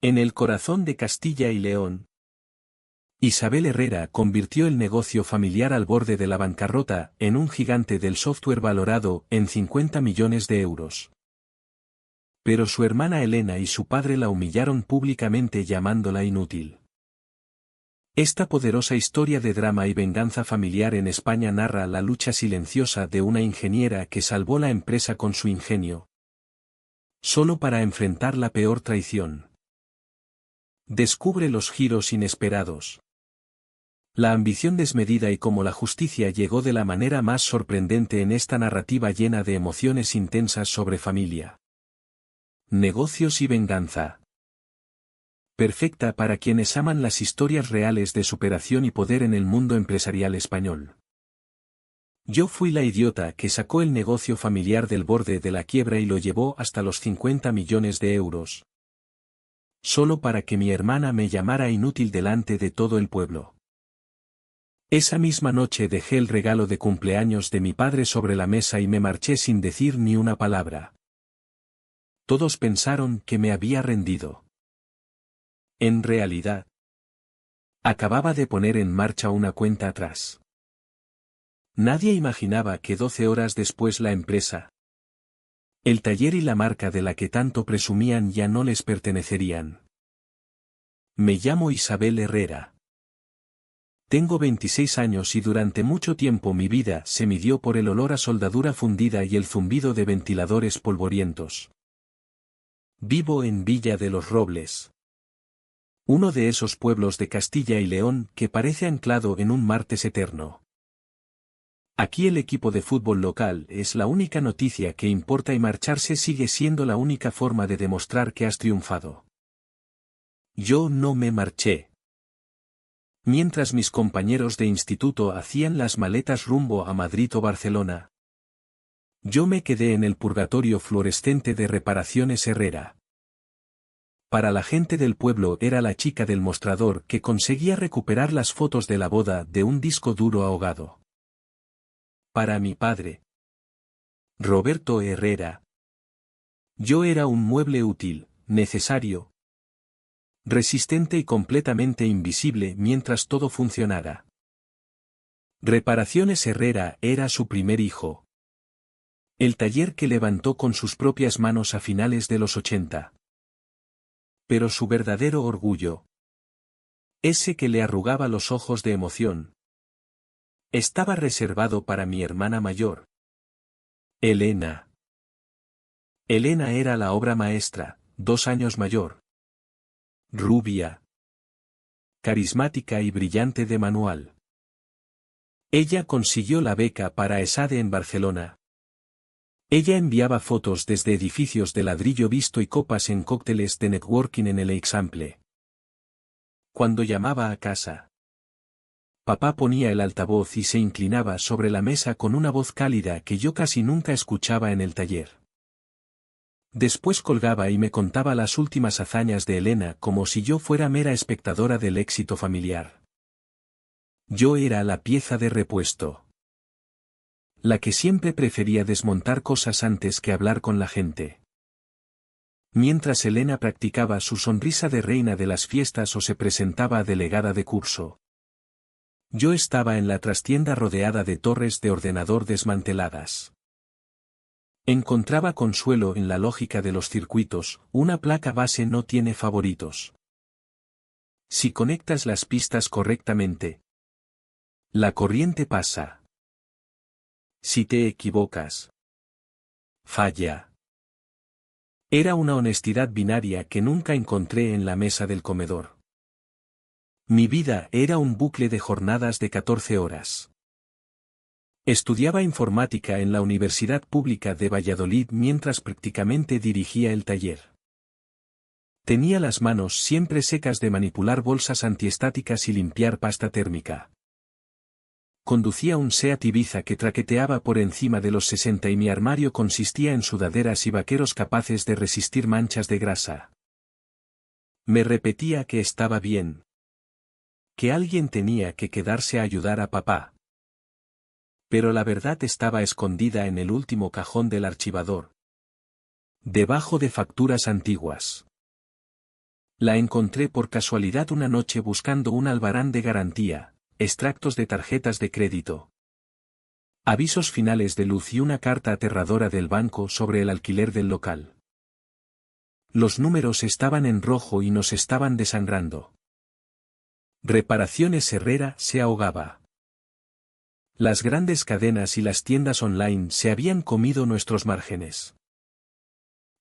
En el corazón de Castilla y León, Isabel Herrera convirtió el negocio familiar al borde de la bancarrota en un gigante del software valorado en 50 millones de euros. Pero su hermana Elena y su padre la humillaron públicamente llamándola inútil. Esta poderosa historia de drama y venganza familiar en España narra la lucha silenciosa de una ingeniera que salvó la empresa con su ingenio, solo para enfrentar la peor traición. Descubre los giros inesperados. La ambición desmedida y cómo la justicia llegó de la manera más sorprendente en esta narrativa llena de emociones intensas sobre familia, negocios y venganza. Perfecta para quienes aman las historias reales de superación y poder en el mundo empresarial español. Yo fui la idiota que sacó el negocio familiar del borde de la quiebra y lo llevó hasta los 50 millones de euros. Solo para que mi hermana me llamara inútil delante de todo el pueblo. Esa misma noche dejé el regalo de cumpleaños de mi padre sobre la mesa y me marché sin decir ni una palabra. Todos pensaron que me había rendido. En realidad, acababa de poner en marcha una cuenta atrás. Nadie imaginaba que 12 horas después la empresa, el taller y la marca de la que tanto presumían ya no les pertenecerían. Me llamo Isabel Herrera. Tengo 26 años y durante mucho tiempo mi vida se midió por el olor a soldadura fundida y el zumbido de ventiladores polvorientos. Vivo en Villa de los Robles, uno de esos pueblos de Castilla y León que parece anclado en un martes eterno. Aquí el equipo de fútbol local es la única noticia que importa y marcharse sigue siendo la única forma de demostrar que has triunfado. Yo no me marché. Mientras mis compañeros de instituto hacían las maletas rumbo a Madrid o Barcelona, yo me quedé en el purgatorio fluorescente de Reparaciones Herrera. Para la gente del pueblo era la chica del mostrador que conseguía recuperar las fotos de la boda de un disco duro ahogado. Para mi padre, Roberto Herrera, yo era un mueble útil, necesario, resistente y completamente invisible mientras todo funcionara. Reparaciones Herrera era su primer hijo. El taller que levantó con sus propias manos a finales de los 80. Pero su verdadero orgullo, ese que le arrugaba los ojos de emoción, estaba reservado para mi hermana mayor, Elena. Elena era la obra maestra, 2 años mayor. Rubia, carismática y brillante de manual. Ella consiguió la beca para ESADE en Barcelona. Ella enviaba fotos desde edificios de ladrillo visto y copas en cócteles de networking en el Eixample. Cuando llamaba a casa, papá ponía el altavoz y se inclinaba sobre la mesa con una voz cálida que yo casi nunca escuchaba en el taller. Después colgaba y me contaba las últimas hazañas de Elena como si yo fuera mera espectadora del éxito familiar. Yo era la pieza de repuesto. La que siempre prefería desmontar cosas antes que hablar con la gente. Mientras Elena practicaba su sonrisa de reina de las fiestas o se presentaba a delegada de curso, yo estaba en la trastienda rodeada de torres de ordenador desmanteladas. Encontraba consuelo en la lógica de los circuitos, una placa base no tiene favoritos. Si conectas las pistas correctamente, la corriente pasa. Si te equivocas, falla. Era una honestidad binaria que nunca encontré en la mesa del comedor. Mi vida era un bucle de jornadas de 14 horas. Estudiaba informática en la Universidad Pública de Valladolid mientras prácticamente dirigía el taller. Tenía las manos siempre secas de manipular bolsas antiestáticas y limpiar pasta térmica. Conducía un Seat Ibiza que traqueteaba por encima de los 60 y mi armario consistía en sudaderas y vaqueros capaces de resistir manchas de grasa. Me repetía que estaba bien. Que alguien tenía que quedarse a ayudar a papá. Pero la verdad estaba escondida en el último cajón del archivador. Debajo de facturas antiguas. La encontré por casualidad una noche buscando un albarán de garantía, extractos de tarjetas de crédito, avisos finales de luz y una carta aterradora del banco sobre el alquiler del local. Los números estaban en rojo y nos estaban desangrando. Reparaciones Herrera se ahogaba. Las grandes cadenas y las tiendas online se habían comido nuestros márgenes.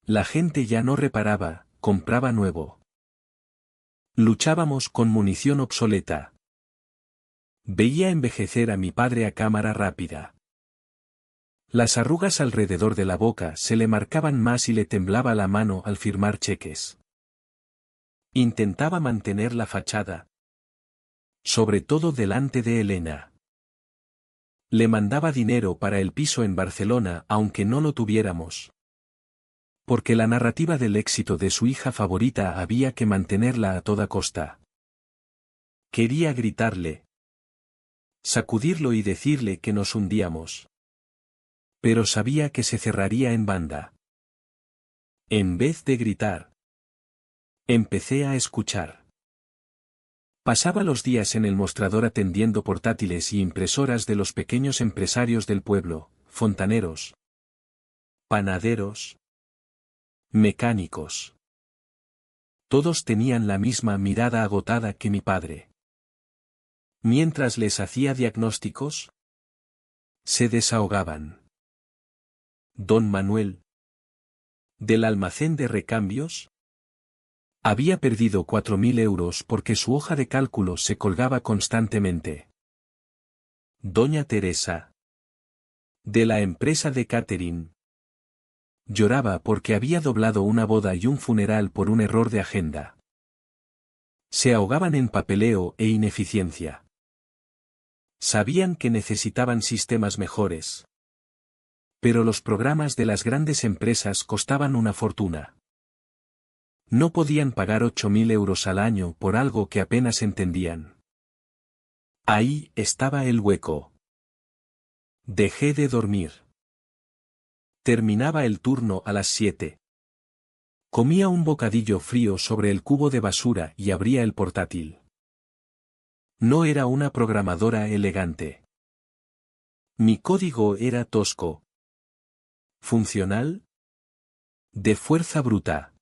La gente ya no reparaba, compraba nuevo. Luchábamos con munición obsoleta. Veía envejecer a mi padre a cámara rápida. Las arrugas alrededor de la boca se le marcaban más y le temblaba la mano al firmar cheques. Intentaba mantener la fachada. Sobre todo delante de Elena. Le mandaba dinero para el piso en Barcelona aunque no lo tuviéramos. Porque la narrativa del éxito de su hija favorita había que mantenerla a toda costa. Quería gritarle. Sacudirlo y decirle que nos hundíamos. Pero sabía que se cerraría en banda. En vez de gritar, empecé a escuchar. Pasaba los días en el mostrador atendiendo portátiles y impresoras de los pequeños empresarios del pueblo, fontaneros, panaderos, mecánicos. Todos tenían la misma mirada agotada que mi padre. Mientras les hacía diagnósticos, se desahogaban. Don Manuel, del almacén de recambios, había perdido 4.000 euros porque su hoja de cálculo se colgaba constantemente. Doña Teresa, de la empresa de catering, lloraba porque había doblado una boda y un funeral por un error de agenda. Se ahogaban en papeleo e ineficiencia. Sabían que necesitaban sistemas mejores. Pero los programas de las grandes empresas costaban una fortuna. No podían pagar 8.000 euros al año por algo que apenas entendían. Ahí estaba el hueco. Dejé de dormir. Terminaba el turno a las 7. Comía un bocadillo frío sobre el cubo de basura y abría el portátil. No era una programadora elegante. Mi código era tosco. ¿Funcional? De fuerza bruta.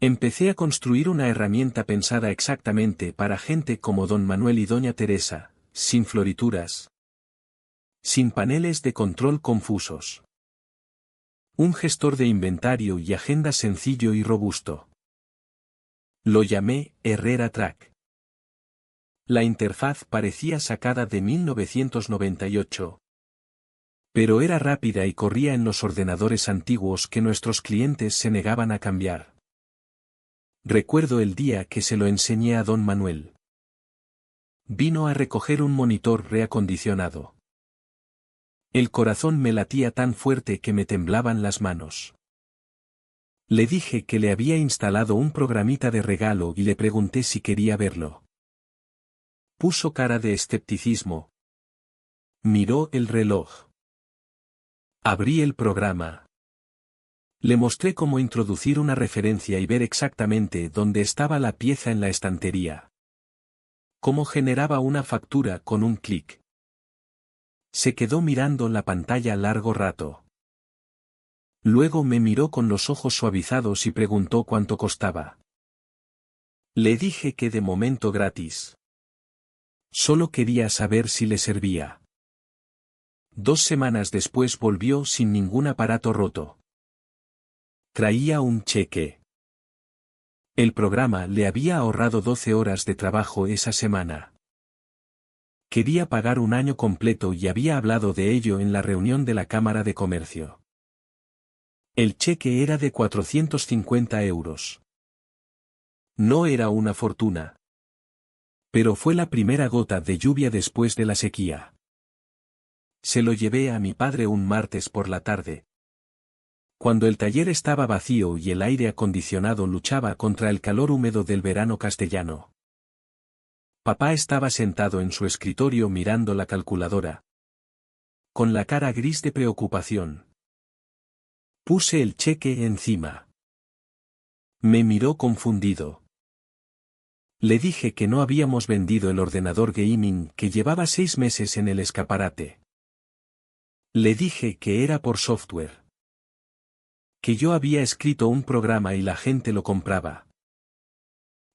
Empecé a construir una herramienta pensada exactamente para gente como Don Manuel y Doña Teresa, sin florituras. Sin paneles de control confusos. Un gestor de inventario y agenda sencillo y robusto. Lo llamé Herrera Track. La interfaz parecía sacada de 1998. Pero era rápida y corría en los ordenadores antiguos que nuestros clientes se negaban a cambiar. Recuerdo el día que se lo enseñé a Don Manuel. Vino a recoger un monitor reacondicionado. El corazón me latía tan fuerte que me temblaban las manos. Le dije que le había instalado un programita de regalo y le pregunté si quería verlo. Puso cara de escepticismo. Miró el reloj. Abrí el programa. Le mostré cómo introducir una referencia y ver exactamente dónde estaba la pieza en la estantería. Cómo generaba una factura con un clic. Se quedó mirando la pantalla largo rato. Luego me miró con los ojos suavizados y preguntó cuánto costaba. Le dije que de momento gratis. Solo quería saber si le servía. 2 semanas después volvió sin ningún aparato roto. Traía un cheque. El programa le había ahorrado 12 horas de trabajo esa semana. Quería pagar un año completo y había hablado de ello en la reunión de la Cámara de Comercio. El cheque era de 450 euros. No era una fortuna. Pero fue la primera gota de lluvia después de la sequía. Se lo llevé a mi padre un martes por la tarde. Cuando el taller estaba vacío y el aire acondicionado luchaba contra el calor húmedo del verano castellano. Papá estaba sentado en su escritorio mirando la calculadora. Con la cara gris de preocupación. Puse el cheque encima. Me miró confundido. Le dije que no habíamos vendido el ordenador gaming que llevaba 6 meses en el escaparate. Le dije que era por software. Que yo había escrito un programa y la gente lo compraba.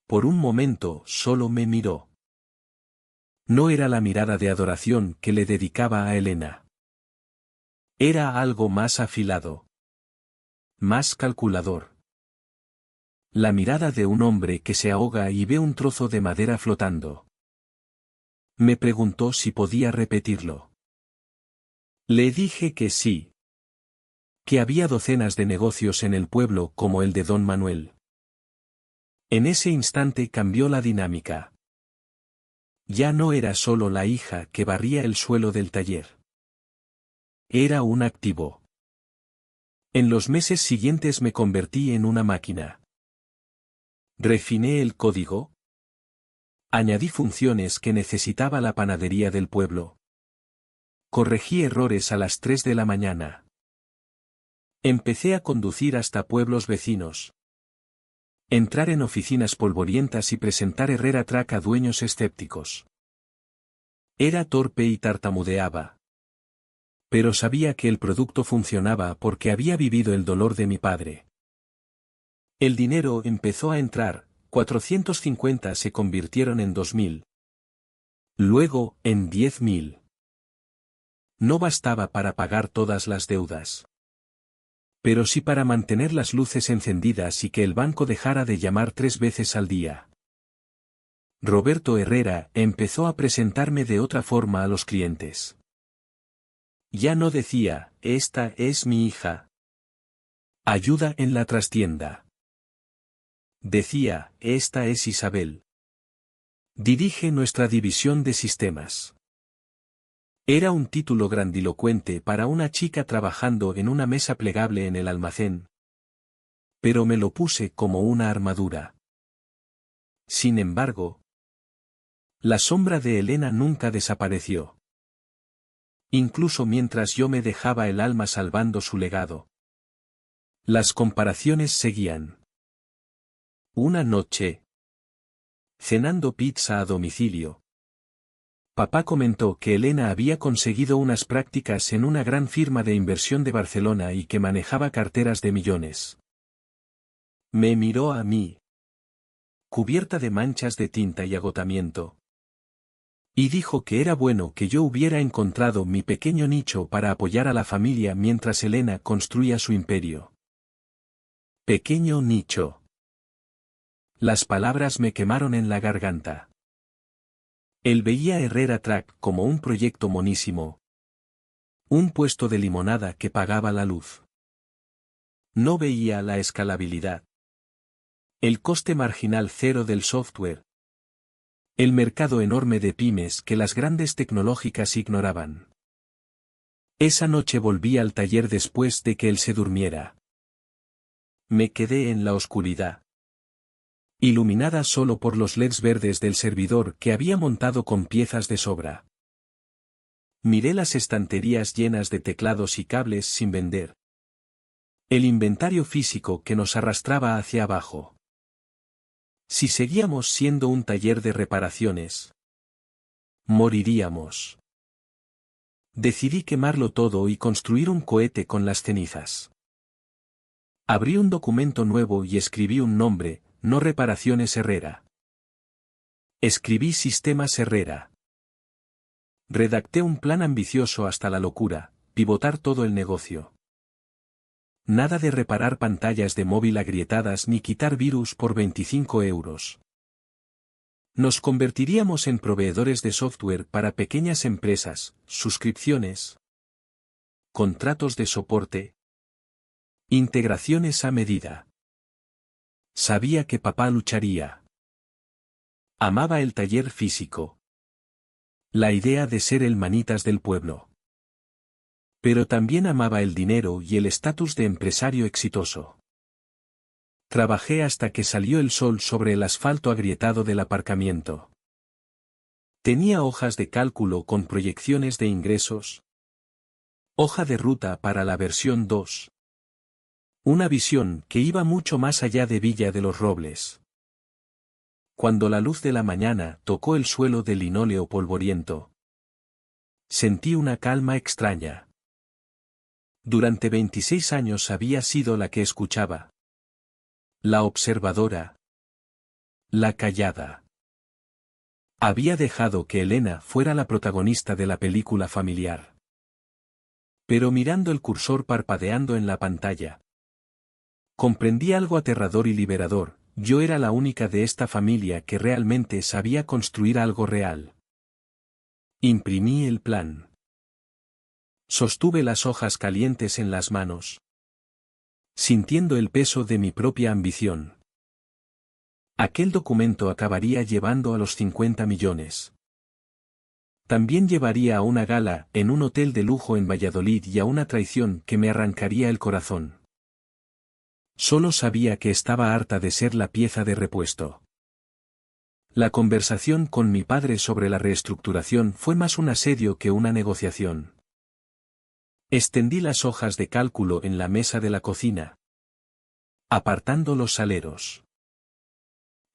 Por un momento solo me miró. No era la mirada de adoración que le dedicaba a Elena. Era algo más afilado. Más calculador. La mirada de un hombre que se ahoga y ve un trozo de madera flotando. Me preguntó si podía repetirlo. Le dije que sí. Que había docenas de negocios en el pueblo como el de Don Manuel. En ese instante cambió la dinámica. Ya no era solo la hija que barría el suelo del taller. Era un activo. En los meses siguientes me convertí en una máquina. Refiné el código. Añadí funciones que necesitaba la panadería del pueblo. Corregí errores a las 3 de la mañana. Empecé a conducir hasta pueblos vecinos. Entrar en oficinas polvorientas y presentar Herrera Track a dueños escépticos. Era torpe y tartamudeaba. Pero sabía que el producto funcionaba porque había vivido el dolor de mi padre. El dinero empezó a entrar, 450 se convirtieron en 2000. Luego, en 10.000. No bastaba para pagar todas las deudas. Pero sí para mantener las luces encendidas y que el banco dejara de llamar 3 veces al día. Roberto Herrera empezó a presentarme de otra forma a los clientes. Ya no decía, esta es mi hija. Ayuda en la trastienda. Decía, esta es Isabel. Dirige nuestra división de sistemas. Era un título grandilocuente para una chica trabajando en una mesa plegable en el almacén. Pero me lo puse como una armadura. Sin embargo, la sombra de Elena nunca desapareció. Incluso mientras yo me dejaba el alma salvando su legado. Las comparaciones seguían. Una noche, cenando pizza a domicilio, papá comentó que Elena había conseguido unas prácticas en una gran firma de inversión de Barcelona y que manejaba carteras de millones. Me miró a mí, cubierta de manchas de tinta y agotamiento. Y dijo que era bueno que yo hubiera encontrado mi pequeño nicho para apoyar a la familia mientras Elena construía su imperio. Pequeño nicho. Las palabras me quemaron en la garganta. Él veía Herrera Track como un proyecto monísimo. Un puesto de limonada que pagaba la luz. No veía la escalabilidad. El coste marginal cero del software. El mercado enorme de pymes que las grandes tecnológicas ignoraban. Esa noche volví al taller después de que él se durmiera. Me quedé en la oscuridad. Iluminada solo por los LEDs verdes del servidor que había montado con piezas de sobra. Miré las estanterías llenas de teclados y cables sin vender. El inventario físico que nos arrastraba hacia abajo. Si seguíamos siendo un taller de reparaciones, moriríamos. Decidí quemarlo todo y construir un cohete con las cenizas. Abrí un documento nuevo y escribí un nombre, no Reparaciones Herrera. Escribí Sistemas Herrera. Redacté un plan ambicioso hasta la locura, pivotar todo el negocio. Nada de reparar pantallas de móvil agrietadas ni quitar virus por 25 euros. Nos convertiríamos en proveedores de software para pequeñas empresas, suscripciones, contratos de soporte, integraciones a medida. Sabía que papá lucharía. Amaba el taller físico. La idea de ser el manitas del pueblo. Pero también amaba el dinero y el estatus de empresario exitoso. Trabajé hasta que salió el sol sobre el asfalto agrietado del aparcamiento. Tenía hojas de cálculo con proyecciones de ingresos. Hoja de ruta para la versión 2. Una visión que iba mucho más allá de Villa de los Robles. Cuando la luz de la mañana tocó el suelo de linóleo polvoriento, sentí una calma extraña. Durante 26 años había sido la que escuchaba. La observadora. La callada. Había dejado que Elena fuera la protagonista de la película familiar. Pero mirando el cursor parpadeando en la pantalla, comprendí algo aterrador y liberador: yo era la única de esta familia que realmente sabía construir algo real. Imprimí el plan. Sostuve las hojas calientes en las manos, sintiendo el peso de mi propia ambición. Aquel documento acabaría llevando a los 50 millones. También llevaría a una gala en un hotel de lujo en Valladolid y a una traición que me arrancaría el corazón. Solo sabía que estaba harta de ser la pieza de repuesto. La conversación con mi padre sobre la reestructuración fue más un asedio que una negociación. Extendí las hojas de cálculo en la mesa de la cocina, apartando los saleros.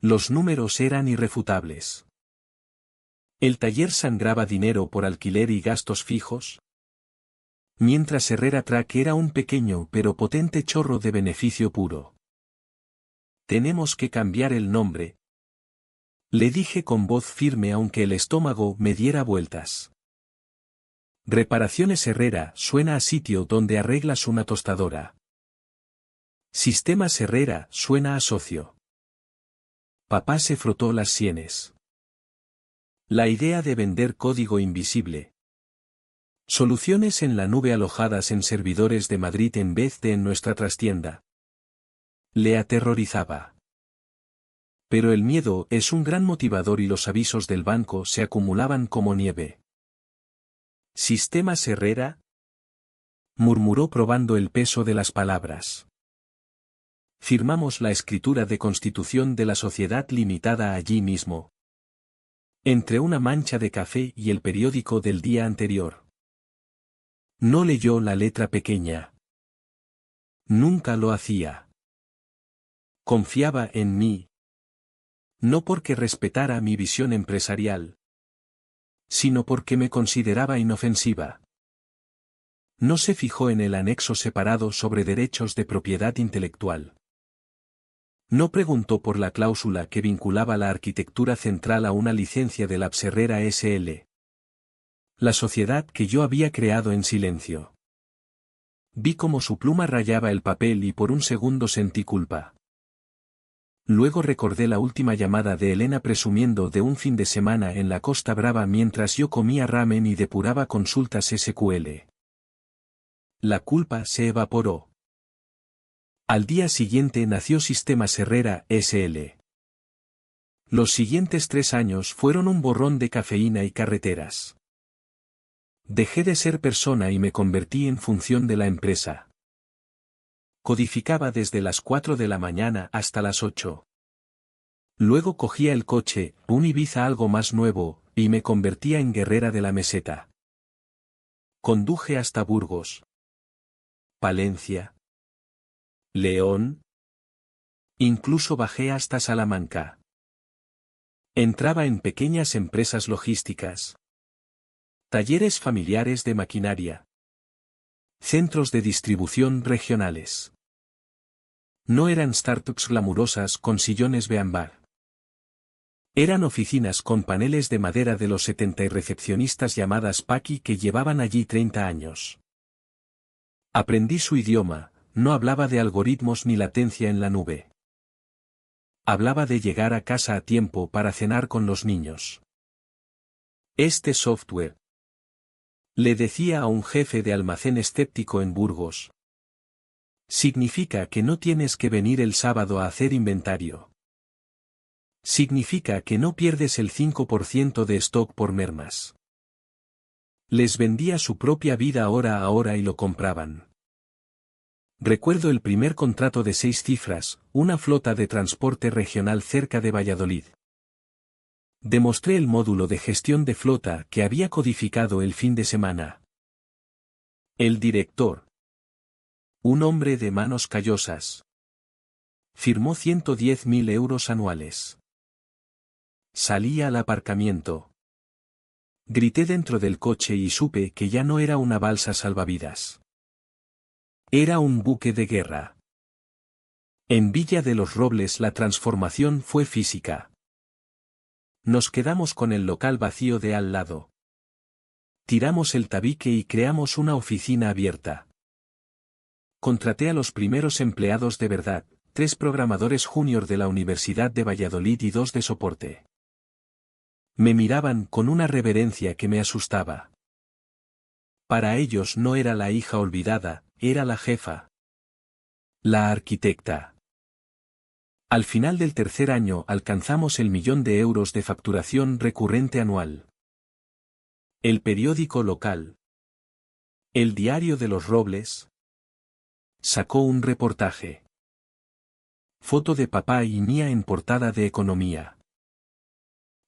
Los números eran irrefutables. El taller sangraba dinero por alquiler y gastos fijos, mientras Herrera Track era un pequeño pero potente chorro de beneficio puro. Tenemos que cambiar el nombre, le dije con voz firme aunque el estómago me diera vueltas. Reparaciones Herrera suena a sitio donde arreglas una tostadora. Sistemas Herrera suena a socio. Papá se frotó las sienes. La idea de vender código invisible. Soluciones en la nube alojadas en servidores de Madrid en vez de en nuestra trastienda. Le aterrorizaba. Pero el miedo es un gran motivador y los avisos del banco se acumulaban como nieve. ¿Sistemas Herrera?, murmuró probando el peso de las palabras. Firmamos la escritura de constitución de la sociedad limitada allí mismo, entre una mancha de café y el periódico del día anterior. No leyó la letra pequeña. Nunca lo hacía. Confiaba en mí. No porque respetara mi visión empresarial, sino porque me consideraba inofensiva. No se fijó en el anexo separado sobre derechos de propiedad intelectual. No preguntó por la cláusula que vinculaba la arquitectura central a una licencia de Labs Herrera S.L., la sociedad que yo había creado en silencio. Vi cómo su pluma rayaba el papel y por un segundo sentí culpa. Luego recordé la última llamada de Elena presumiendo de un fin de semana en la Costa Brava mientras yo comía ramen y depuraba consultas SQL. La culpa se evaporó. Al día siguiente nació Sistemas Herrera S.L. Los siguientes 3 años fueron un borrón de cafeína y carreteras. Dejé de ser persona y me convertí en función de la empresa. Codificaba desde las 4 de la mañana hasta las 8. Luego cogía el coche, un Ibiza algo más nuevo, y me convertía en guerrera de la meseta. Conduje hasta Burgos, Palencia, León. Incluso bajé hasta Salamanca. Entraba en pequeñas empresas logísticas, talleres familiares de maquinaria, centros de distribución regionales. No eran startups glamurosas con sillones beambar. Eran oficinas con paneles de madera de los 70 y recepcionistas llamadas Paqui que llevaban allí 30 años. Aprendí su idioma. No hablaba de algoritmos ni latencia en la nube. Hablaba de llegar a casa a tiempo para cenar con los niños. Este software, le decía a un jefe de almacén escéptico en Burgos, significa que no tienes que venir el sábado a hacer inventario. Significa que no pierdes el 5% de stock por mermas. Les vendía su propia vida hora a hora y lo compraban. Recuerdo el primer contrato de 6 cifras, una flota de transporte regional cerca de Valladolid. Demostré el módulo de gestión de flota que había codificado el fin de semana. El director Un hombre de manos callosas. Firmó 110.000 euros anuales. Salí al aparcamiento. Grité dentro del coche y supe que ya no era una balsa salvavidas. Era un buque de guerra. En Villa de los Robles la transformación fue física. Nos quedamos con el local vacío de al lado. Tiramos el tabique y creamos una oficina abierta. Contraté a los primeros empleados de verdad, 3 programadores junior de la Universidad de Valladolid y 2 de soporte. Me miraban con una reverencia que me asustaba. Para ellos no era la hija olvidada, era la jefa. La arquitecta. Al final del tercer año alcanzamos el 1.000.000 de euros de facturación recurrente anual. El periódico local. El Diario de los Robles. Sacó un reportaje. Foto de papá y mía en portada de Economía.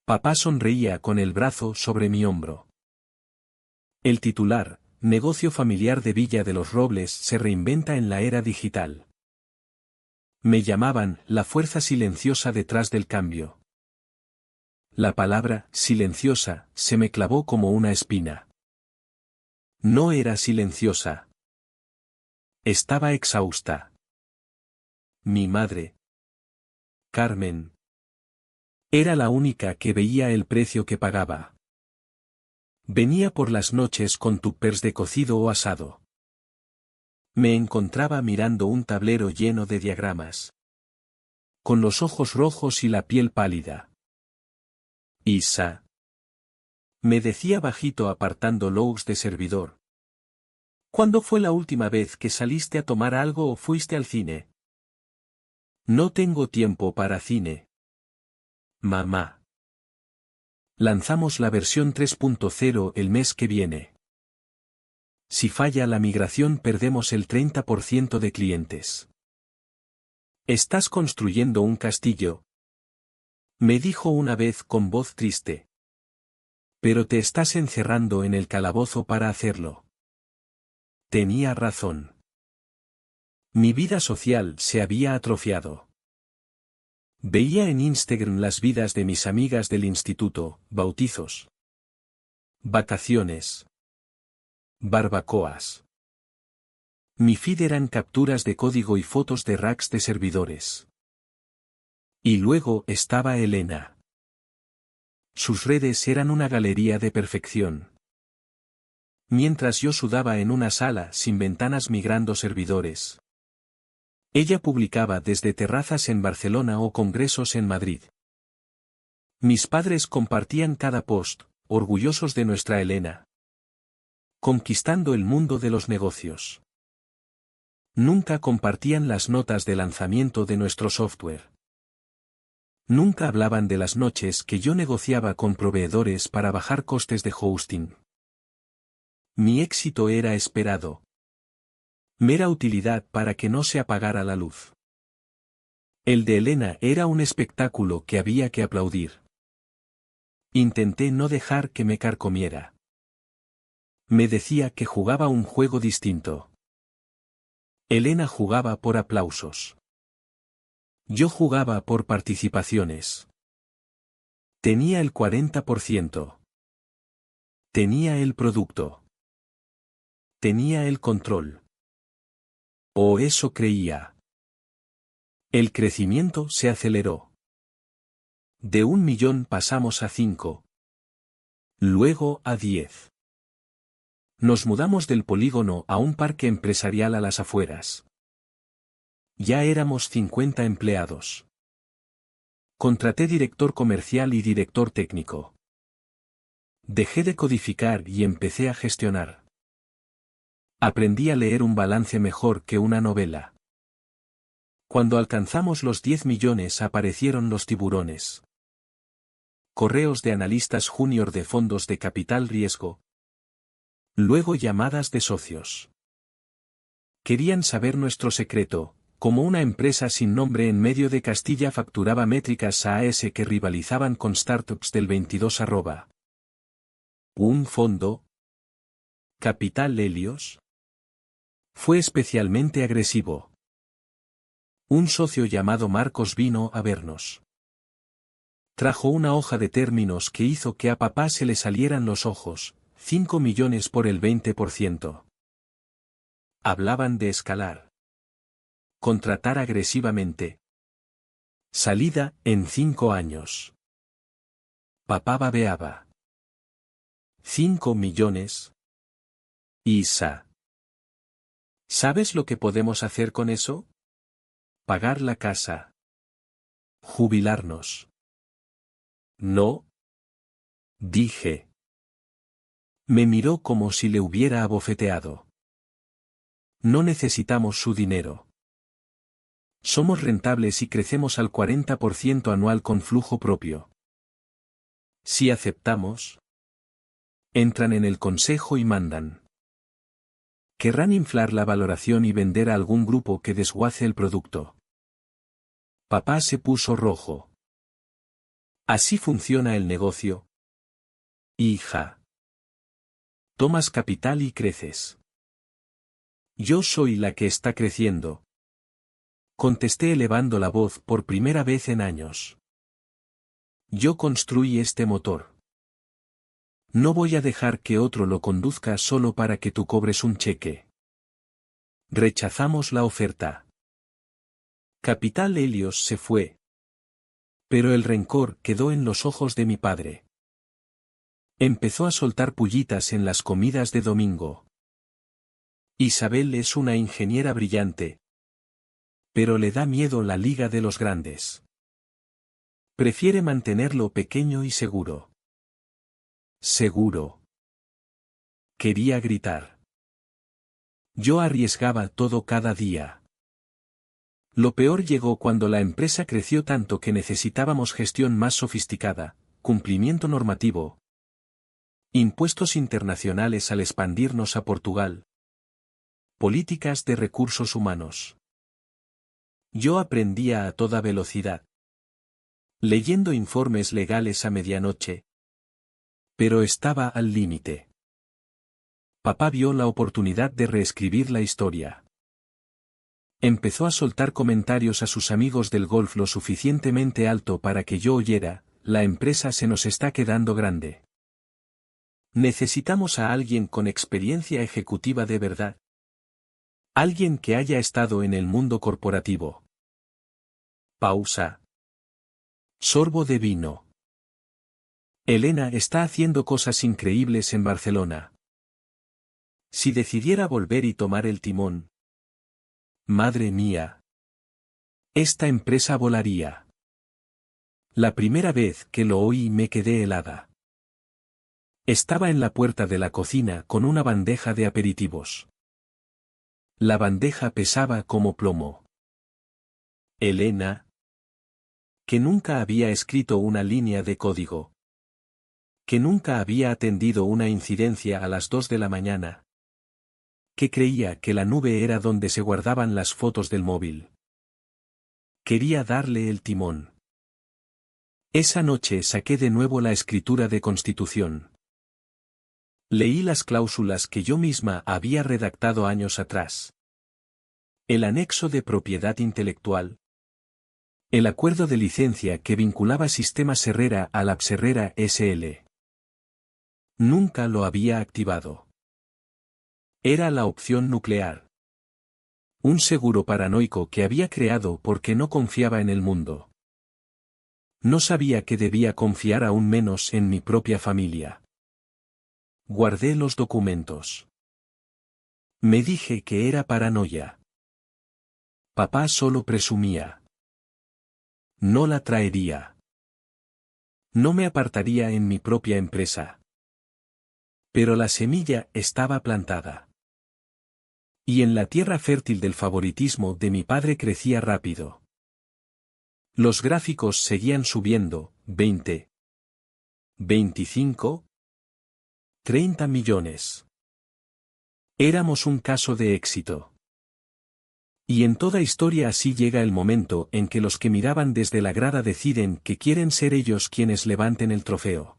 Papá sonreía con el brazo sobre mi hombro. El titular, Negocio familiar de Villa de los Robles se reinventa en la era digital. Me llamaban la fuerza silenciosa detrás del cambio. La palabra silenciosa se me clavó como una espina. No era silenciosa. Estaba exhausta. Mi madre, Carmen, era la única que veía el precio que pagaba. Venía por las noches con tuppers de cocido o asado. Me encontraba mirando un tablero lleno de diagramas. Con los ojos rojos y la piel pálida. Isa. Me decía bajito apartando logs de servidor. ¿Cuándo fue la última vez que saliste a tomar algo o fuiste al cine? No tengo tiempo para cine. Mamá. Lanzamos la versión 3.0 el mes que viene. Si falla la migración perdemos el 30% de clientes. ¿Estás construyendo un castillo? Me dijo una vez con voz triste. Pero te estás encerrando en el calabozo para hacerlo. Tenía razón. Mi vida social se había atrofiado. Veía en Instagram las vidas de mis amigas del instituto, bautizos, vacaciones, barbacoas. Mi feed eran capturas de código y fotos de racks de servidores. Y luego estaba Elena. Sus redes eran una galería de perfección. Mientras yo sudaba en una sala sin ventanas migrando servidores. Ella publicaba desde terrazas en Barcelona o congresos en Madrid. Mis padres compartían cada post, orgullosos de nuestra Elena. Conquistando el mundo de los negocios. Nunca compartían las notas de lanzamiento de nuestro software. Nunca hablaban de las noches que yo negociaba con proveedores para bajar costes de hosting. Mi éxito era esperado. Mera utilidad para que no se apagara la luz. El de Elena era un espectáculo que había que aplaudir. Intenté no dejar que me carcomiera. Me decía que jugaba un juego distinto. Elena jugaba por aplausos. Yo jugaba por participaciones. Tenía el 40%. Tenía el producto. Tenía el control. O eso creía. El crecimiento se aceleró. De 1.000.000 pasamos a 5. Luego a 10. Nos mudamos del polígono a un parque empresarial a las afueras. Ya éramos 50 empleados. Contraté director comercial y director técnico. Dejé de codificar y empecé a gestionar. Aprendí a leer un balance mejor que una novela. Cuando alcanzamos los 10 millones aparecieron los tiburones. Correos de analistas junior de fondos de capital riesgo. Luego llamadas de socios. Querían saber nuestro secreto, como una empresa sin nombre en medio de Castilla facturaba métricas AS que rivalizaban con startups del 22 @ un fondo. Capital Helios. Fue especialmente agresivo. Un socio llamado Marcos vino a vernos. Trajo una hoja de términos que hizo que a papá se le salieran los ojos, 5 millones por el 20%. Hablaban de escalar. Contratar agresivamente. Salida en 5 años. Papá babeaba. 5 millones. Isa. ¿Sabes lo que podemos hacer con eso? Pagar la casa. Jubilarnos. No. Dije. Me miró como si le hubiera abofeteado. No necesitamos su dinero. Somos rentables y crecemos al 40% anual con flujo propio. Si aceptamos, entran en el consejo y mandan. Querrán inflar la valoración y vender a algún grupo que desguace el producto. Papá se puso rojo. Así funciona el negocio. Hija. Tomas capital y creces. Yo soy la que está creciendo. Contesté elevando la voz por primera vez en años. Yo construí este motor. No voy a dejar que otro lo conduzca solo para que tú cobres un cheque. Rechazamos la oferta. Capital Helios se fue. Pero el rencor quedó en los ojos de mi padre. Empezó a soltar pullitas en las comidas de domingo. Isabel es una ingeniera brillante. Pero le da miedo la liga de los grandes. Prefiere mantenerlo pequeño y seguro. Seguro. Quería gritar. Yo arriesgaba todo cada día. Lo peor llegó cuando la empresa creció tanto que necesitábamos gestión más sofisticada, cumplimiento normativo, impuestos internacionales al expandirnos a Portugal, políticas de recursos humanos. Yo aprendía a toda velocidad, leyendo informes legales a medianoche. Pero estaba al límite. Papá vio la oportunidad de reescribir la historia. Empezó a soltar comentarios a sus amigos del golf lo suficientemente alto para que yo oyera: la empresa se nos está quedando grande. Necesitamos a alguien con experiencia ejecutiva de verdad. Alguien que haya estado en el mundo corporativo. Pausa. Sorbo de vino. Elena está haciendo cosas increíbles en Barcelona. Si decidiera volver y tomar el timón. Madre mía. Esta empresa volaría. La primera vez que lo oí me quedé helada. Estaba en la puerta de la cocina con una bandeja de aperitivos. La bandeja pesaba como plomo. Elena, que nunca había escrito una línea de código, que nunca había atendido una incidencia a las 2 de la mañana, que creía que la nube era donde se guardaban las fotos del móvil. Quería darle el timón. Esa noche saqué de nuevo la escritura de Constitución. Leí las cláusulas que yo misma había redactado años atrás. El anexo de propiedad intelectual. El acuerdo de licencia que vinculaba Sistemas Herrera a Labs Herrera S.L. Nunca lo había activado. Era la opción nuclear. Un seguro paranoico que había creado porque no confiaba en el mundo. No sabía que debía confiar aún menos en mi propia familia. Guardé los documentos. Me dije que era paranoia. Papá solo presumía. No la traería. No me apartaría en mi propia empresa. Pero la semilla estaba plantada. Y en la tierra fértil del favoritismo de mi padre crecía rápido. Los gráficos seguían subiendo: 20, 25, 30 millones. Éramos un caso de éxito. Y en toda historia así llega el momento en que los que miraban desde la grada deciden que quieren ser ellos quienes levanten el trofeo.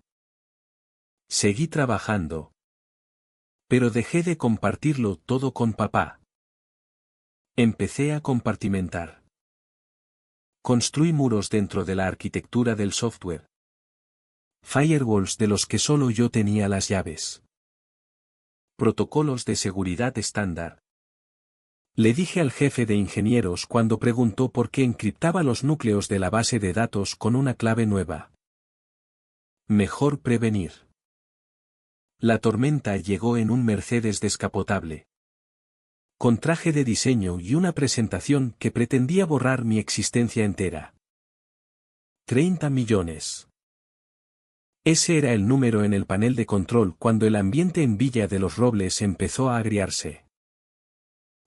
Seguí trabajando. Pero dejé de compartirlo todo con papá. Empecé a compartimentar. Construí muros dentro de la arquitectura del software. Firewalls de los que solo yo tenía las llaves. Protocolos de seguridad estándar. Le dije al jefe de ingenieros cuando preguntó por qué encriptaba los núcleos de la base de datos con una clave nueva. Mejor prevenir. La tormenta llegó en un Mercedes descapotable. Con traje de diseño y una presentación que pretendía borrar mi existencia entera. 30 millones. Ese era el número en el panel de control cuando el ambiente en Villa de los Robles empezó a agriarse.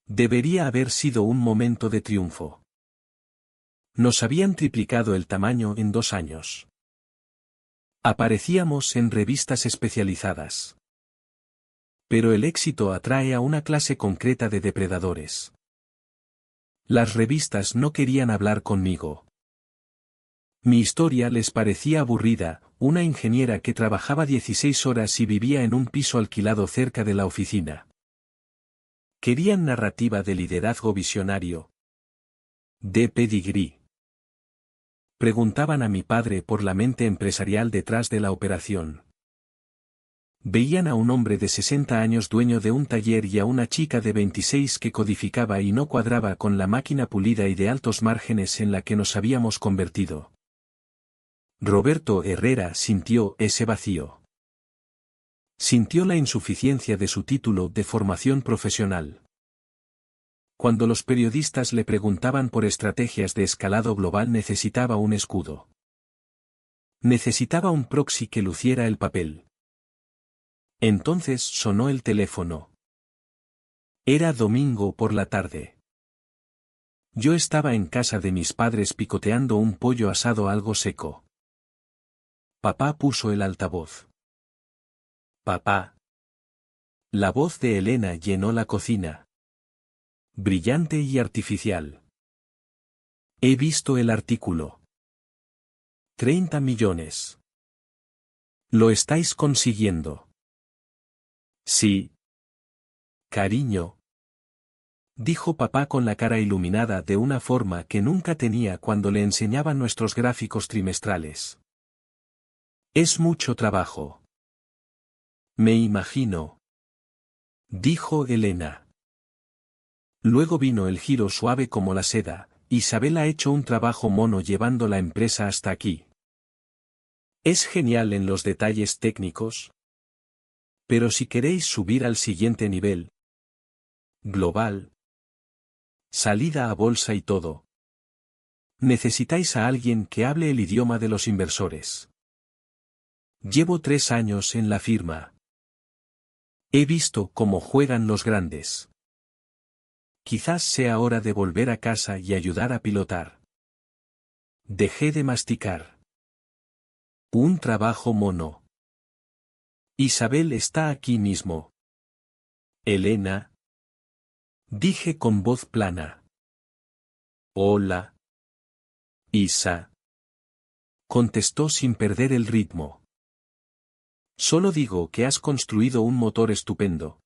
Debería haber sido un momento de triunfo. Nos habían triplicado el tamaño en 2 años. Aparecíamos en revistas especializadas. Pero el éxito atrae a una clase concreta de depredadores. Las revistas no querían hablar conmigo. Mi historia les parecía aburrida, una ingeniera que trabajaba 16 horas y vivía en un piso alquilado cerca de la oficina. Querían narrativa de liderazgo visionario. De pedigrí. Preguntaban a mi padre por la mente empresarial detrás de la operación. Veían a un hombre de 60 años dueño de un taller y a una chica de 26 que codificaba y no cuadraba con la máquina pulida y de altos márgenes en la que nos habíamos convertido. Roberto Herrera sintió ese vacío. Sintió la insuficiencia de su título de formación profesional. Cuando los periodistas le preguntaban por estrategias de escalado global necesitaba un escudo. Necesitaba un proxy que luciera el papel. Entonces sonó el teléfono. Era domingo por la tarde. Yo estaba en casa de mis padres picoteando un pollo asado algo seco. Papá puso el altavoz. Papá. La voz de Elena llenó la cocina. Brillante y artificial. He visto el artículo. 30 millones. Lo estáis consiguiendo. Sí. Cariño. Dijo papá con la cara iluminada de una forma que nunca tenía cuando le enseñaban nuestros gráficos trimestrales. Es mucho trabajo. Me imagino. Dijo Elena. Luego vino el giro suave como la seda. Isabel ha hecho un trabajo mono llevando la empresa hasta aquí. Es genial en los detalles técnicos. Pero si queréis subir al siguiente nivel. Global. Salida a bolsa y todo. Necesitáis a alguien que hable el idioma de los inversores. Llevo 3 años en la firma. He visto cómo juegan los grandes. Quizás sea hora de volver a casa y ayudar a pilotar. Dejé de masticar. Un trabajo mono. Isabel está aquí mismo. Elena. Dije con voz plana. Hola. Isa. Contestó sin perder el ritmo. Solo digo que has construido un motor estupendo.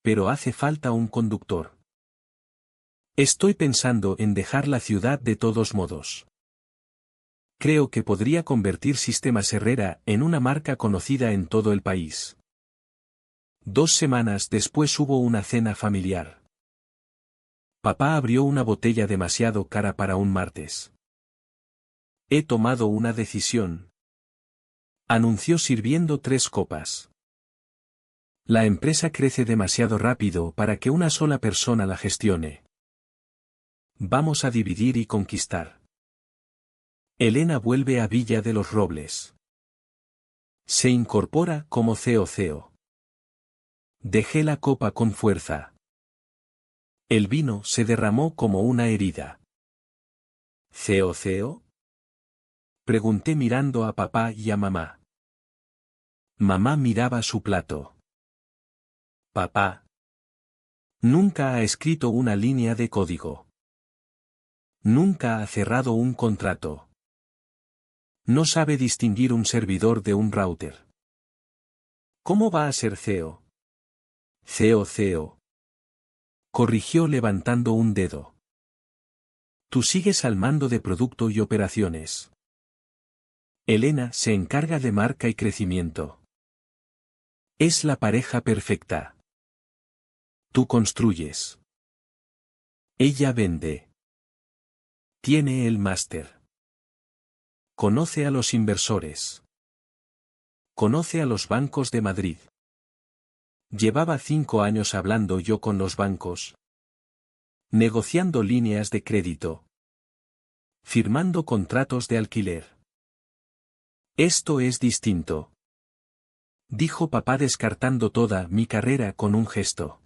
Pero hace falta un conductor. Estoy pensando en dejar la ciudad de todos modos. Creo que podría convertir Sistemas Herrera en una marca conocida en todo el país. 2 semanas después hubo una cena familiar. Papá abrió una botella demasiado cara para un martes. He tomado una decisión. Anunció sirviendo 3 copas. La empresa crece demasiado rápido para que una sola persona la gestione. Vamos a dividir y conquistar. Elena vuelve a Villa de los Robles. Se incorpora como CEO. Dejé la copa con fuerza. El vino se derramó como una herida. ¿CEO? Pregunté mirando a papá y a mamá. Mamá miraba su plato. Papá. Nunca ha escrito una línea de código. Nunca ha cerrado un contrato. No sabe distinguir un servidor de un router. ¿Cómo va a ser CEO? CEO. Corrigió levantando un dedo. Tú sigues al mando de producto y operaciones. Elena se encarga de marca y crecimiento. Es la pareja perfecta. Tú construyes. Ella vende. Tiene el máster. Conoce a los inversores. Conoce a los bancos de Madrid. Llevaba 5 años hablando yo con los bancos. Negociando líneas de crédito. Firmando contratos de alquiler. Esto es distinto. Dijo papá descartando toda mi carrera con un gesto.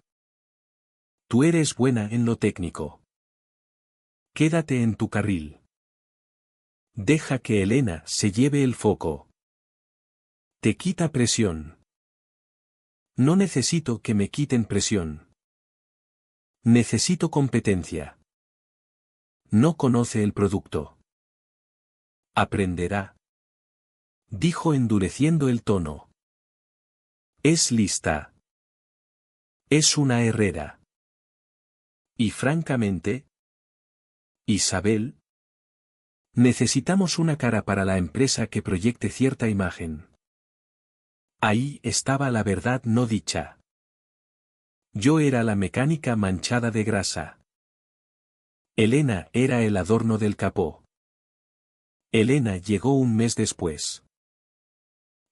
Tú eres buena en lo técnico. Quédate en tu carril. Deja que Elena se lleve el foco. Te quita presión. No necesito que me quiten presión. Necesito competencia. No conoce el producto. Aprenderá. Dijo endureciendo el tono. Es lista. Es una herrera. Y francamente, Isabel, necesitamos una cara para la empresa que proyecte cierta imagen. Ahí estaba la verdad no dicha. Yo era la mecánica manchada de grasa. Elena era el adorno del capó. Elena llegó un mes después.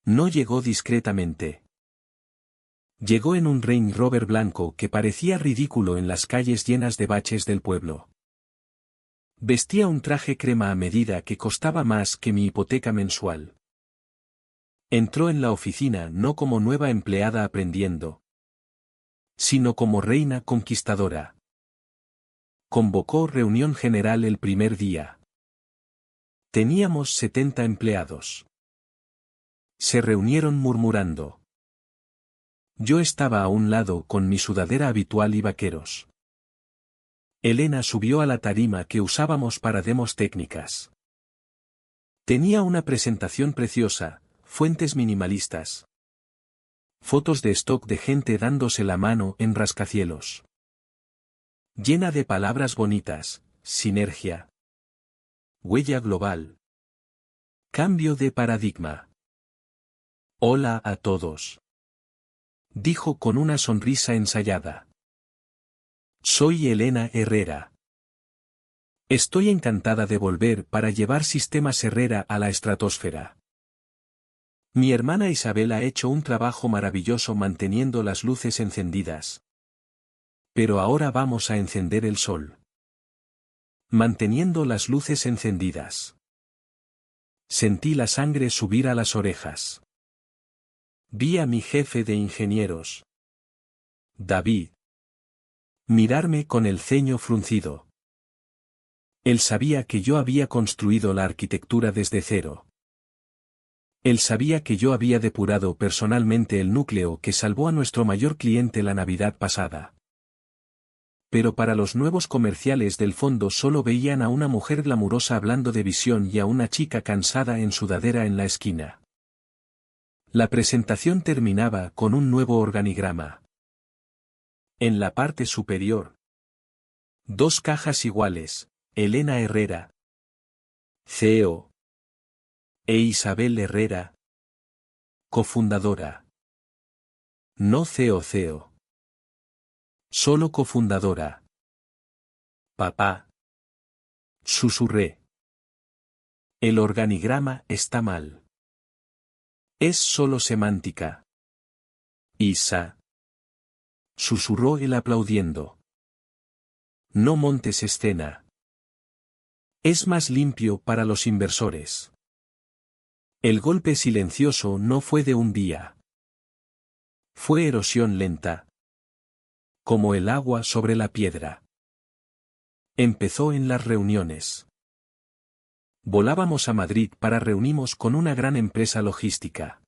No llegó discretamente. Llegó en un Range Rover blanco que parecía ridículo en las calles llenas de baches del pueblo. Vestía un traje crema a medida que costaba más que mi hipoteca mensual. Entró en la oficina no como nueva empleada aprendiendo, sino como reina conquistadora. Convocó reunión general el primer día. Teníamos 70 empleados. Se reunieron murmurando. Yo estaba a un lado con mi sudadera habitual y vaqueros. Elena subió a la tarima que usábamos para demos técnicas. Tenía una presentación preciosa, fuentes minimalistas. Fotos de stock de gente dándose la mano en rascacielos. Llena de palabras bonitas, sinergia. Huella global. Cambio de paradigma. Hola a todos. Dijo con una sonrisa ensayada. Soy Elena Herrera. Estoy encantada de volver para llevar Sistemas Herrera a la estratosfera. Mi hermana Isabel ha hecho un trabajo maravilloso manteniendo las luces encendidas. Pero ahora vamos a encender el sol. Manteniendo las luces encendidas. Sentí la sangre subir a las orejas. Vi a mi jefe de ingenieros, David, mirarme con el ceño fruncido. Él sabía que yo había construido la arquitectura desde cero. Él sabía que yo había depurado personalmente el núcleo que salvó a nuestro mayor cliente la Navidad pasada. Pero para los nuevos comerciales del fondo solo veían a una mujer glamurosa hablando de visión y a una chica cansada en sudadera en la esquina. La presentación terminaba con un nuevo organigrama. En la parte superior. 2 cajas iguales, Elena Herrera, CEO. E Isabel Herrera, cofundadora. No CEO. Solo cofundadora. Papá. Susurré. El organigrama está mal. Es solo semántica. Isa. Susurró él aplaudiendo. No montes escena. Es más limpio para los inversores. El golpe silencioso no fue de un día. Fue erosión lenta. Como el agua sobre la piedra. Empezó en las reuniones. Volábamos a Madrid para reunirnos con una gran empresa logística.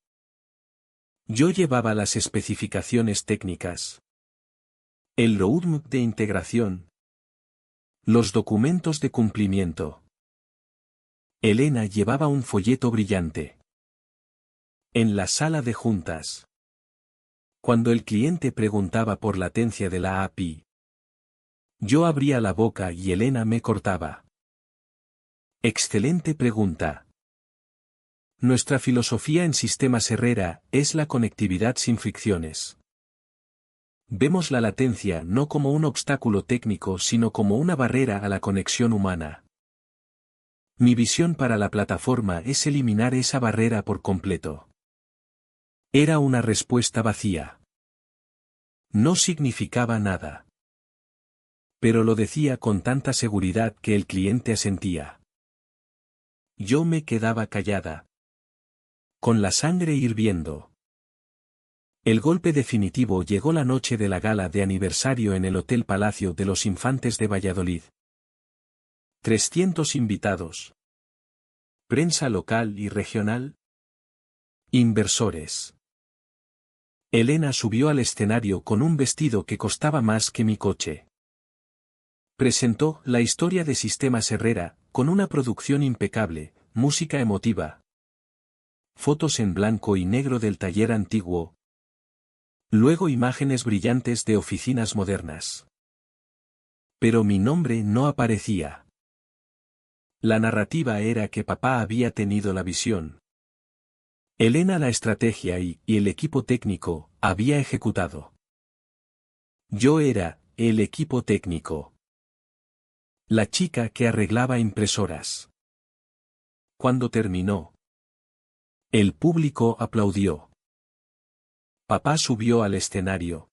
Yo llevaba las especificaciones técnicas. El roadmap de integración. Los documentos de cumplimiento. Elena llevaba un folleto brillante. En la sala de juntas. Cuando el cliente preguntaba por latencia de la API. Yo abría la boca y Elena me cortaba. Excelente pregunta. Nuestra filosofía en Sistemas Herrera es la conectividad sin fricciones. Vemos la latencia no como un obstáculo técnico sino como una barrera a la conexión humana. Mi visión para la plataforma es eliminar esa barrera por completo. Era una respuesta vacía. No significaba nada. Pero lo decía con tanta seguridad que el cliente asentía. Yo me quedaba callada. Con la sangre hirviendo. El golpe definitivo llegó la noche de la gala de aniversario en el Hotel Palacio de los Infantes de Valladolid. 300 invitados. Prensa local y regional. Inversores. Elena subió al escenario con un vestido que costaba más que mi coche. Presentó la historia de Sistemas Herrera, con una producción impecable, música emotiva. Fotos en blanco y negro del taller antiguo. Luego imágenes brillantes de oficinas modernas. Pero mi nombre no aparecía. La narrativa era que papá había tenido la visión. Elena la estrategia y el equipo técnico, había ejecutado. Yo era, el equipo técnico. La chica que arreglaba impresoras. Cuando terminó, el público aplaudió. Papá subió al escenario.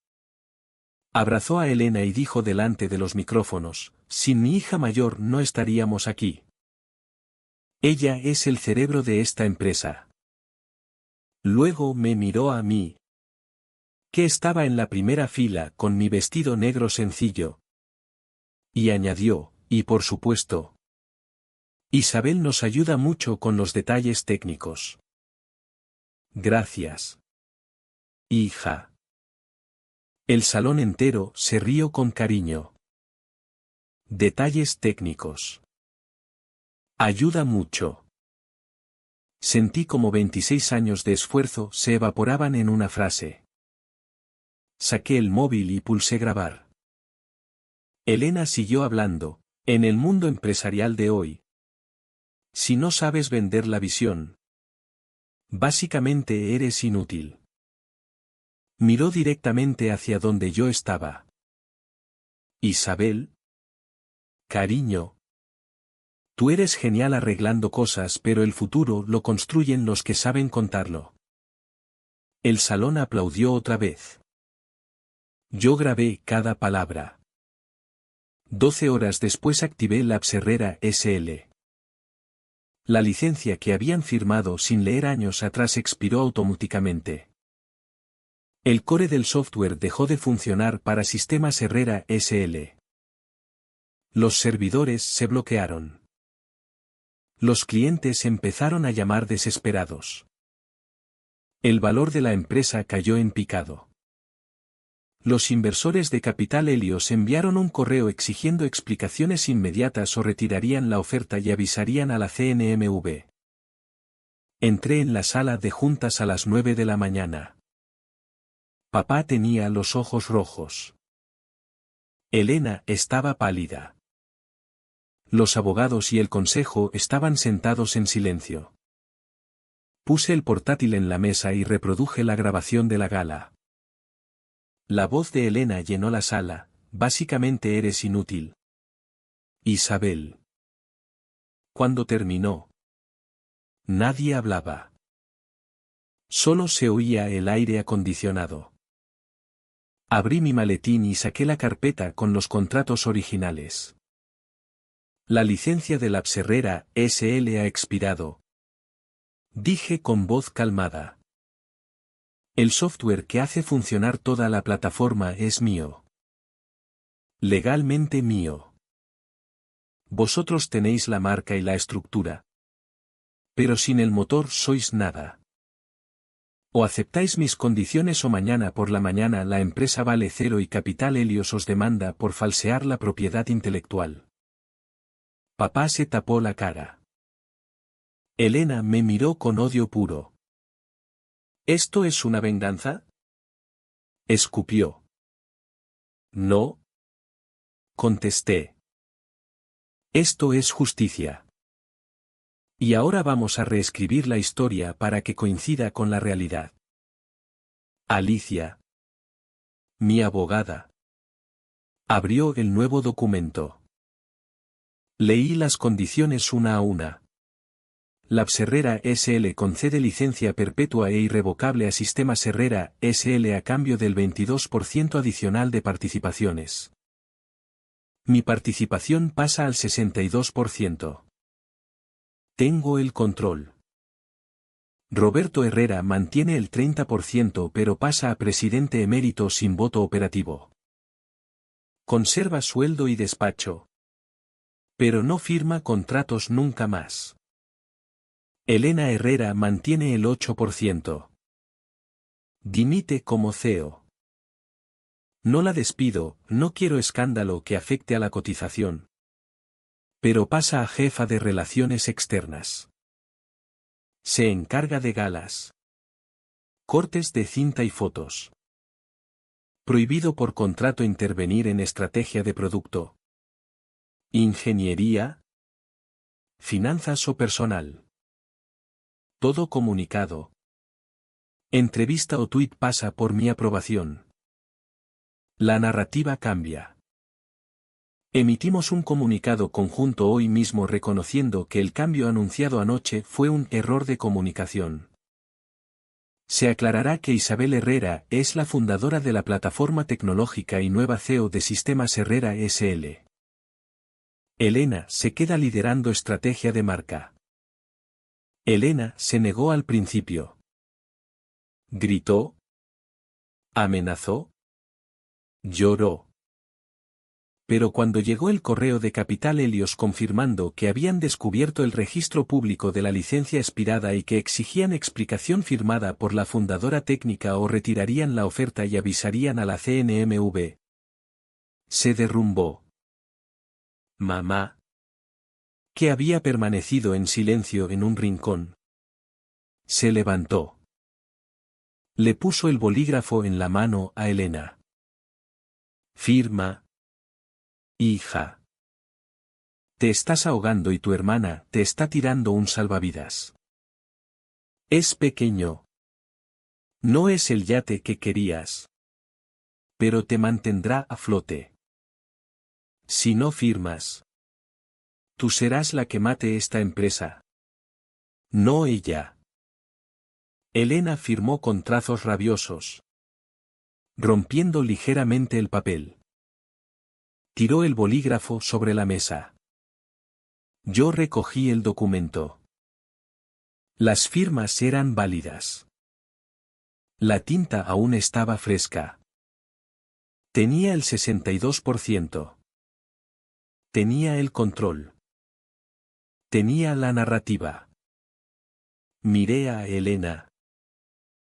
Abrazó a Elena y dijo delante de los micrófonos, sin mi hija mayor no estaríamos aquí. Ella es el cerebro de esta empresa. Luego me miró a mí, que estaba en la primera fila con mi vestido negro sencillo. Y añadió, y por supuesto, Isabel nos ayuda mucho con los detalles técnicos. Gracias. Hija. El salón entero se rió con cariño. Detalles técnicos. Ayuda mucho. Sentí como 26 años de esfuerzo se evaporaban en una frase. Saqué el móvil y pulsé grabar. Elena siguió hablando, en el mundo empresarial de hoy. Si no sabes vender la visión, básicamente eres inútil. Miró directamente hacia donde yo estaba. Isabel. Cariño. Tú eres genial arreglando cosas, pero el futuro lo construyen los que saben contarlo. El salón aplaudió otra vez. Yo grabé cada palabra. 12 horas después activé Labs Herrera SL. La licencia que habían firmado sin leer años atrás expiró automáticamente. El core del software dejó de funcionar para Sistemas Herrera SL. Los servidores se bloquearon. Los clientes empezaron a llamar desesperados. El valor de la empresa cayó en picado. Los inversores de Capital Helios enviaron un correo exigiendo explicaciones inmediatas o retirarían la oferta y avisarían a la CNMV. Entré en la sala de juntas a las 9 de la mañana. Papá tenía los ojos rojos. Elena estaba pálida. Los abogados y el consejo estaban sentados en silencio. Puse el portátil en la mesa y reproduje la grabación de la gala. La voz de Elena llenó la sala, básicamente eres inútil. Isabel. Cuando terminó, nadie hablaba. Solo se oía el aire acondicionado. Abrí mi maletín y saqué la carpeta con los contratos originales. La licencia de Labs Herrera SL ha expirado. Dije con voz calmada. El software que hace funcionar toda la plataforma es mío. Legalmente mío. Vosotros tenéis la marca y la estructura. Pero sin el motor sois nada. O aceptáis mis condiciones o mañana por la mañana la empresa vale cero y Capital Helios os demanda por falsear la propiedad intelectual. Papá se tapó la cara. Elena me miró con odio puro. ¿Esto es una venganza? Escupió. No. Contesté. Esto es justicia. Y ahora vamos a reescribir la historia para que coincida con la realidad. Alicia, mi abogada, abrió el nuevo documento. Leí las condiciones una a una. Labs Herrera S.L. concede licencia perpetua e irrevocable a Sistemas Herrera S.L. a cambio del 22% adicional de participaciones. Mi participación pasa al 62%. Tengo el control. Roberto Herrera mantiene el 30% pero pasa a presidente emérito sin voto operativo. Conserva sueldo y despacho. Pero no firma contratos nunca más. Elena Herrera mantiene el 8%. Dimite como CEO. No la despido, no quiero escándalo que afecte a la cotización. Pero pasa a jefa de relaciones externas. Se encarga de galas. Cortes de cinta y fotos. Prohibido por contrato intervenir en estrategia de producto. Ingeniería. Finanzas o personal. Todo comunicado. Entrevista o tuit pasa por mi aprobación. La narrativa cambia. Emitimos un comunicado conjunto hoy mismo reconociendo que el cambio anunciado anoche fue un error de comunicación. Se aclarará que Isabel Herrera es la fundadora de la plataforma tecnológica y nueva CEO de Sistemas Herrera S.L. Elena se queda liderando estrategia de marca. Elena se negó al principio. Gritó. Amenazó. Lloró. Pero cuando llegó el correo de Capital Helios confirmando que habían descubierto el registro público de la licencia expirada y que exigían explicación firmada por la fundadora técnica o retirarían la oferta y avisarían a la CNMV, se derrumbó. Mamá, que había permanecido en silencio en un rincón, se levantó. Le puso el bolígrafo en la mano a Elena. Firma. Hija. Te estás ahogando y tu hermana te está tirando un salvavidas. Es pequeño. No es el yate que querías. Pero te mantendrá a flote. Si no firmas, tú serás la que mate esta empresa. No ella. Elena firmó con trazos rabiosos, rompiendo ligeramente el papel. Tiró el bolígrafo sobre la mesa. Yo recogí el documento. Las firmas eran válidas. La tinta aún estaba fresca. Tenía el 62%. Tenía el control. Tenía la narrativa. Miré a Elena,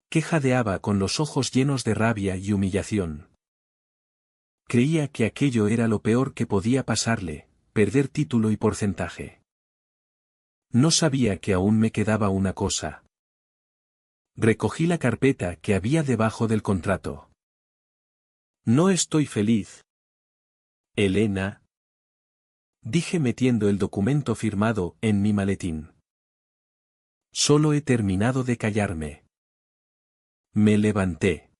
que jadeaba con los ojos llenos de rabia y humillación. Creía que aquello era lo peor que podía pasarle, perder título y porcentaje. No sabía que aún me quedaba una cosa. Recogí la carpeta que había debajo del contrato. No estoy feliz. Elena, dije metiendo el documento firmado en mi maletín. Solo he terminado de callarme. Me levanté.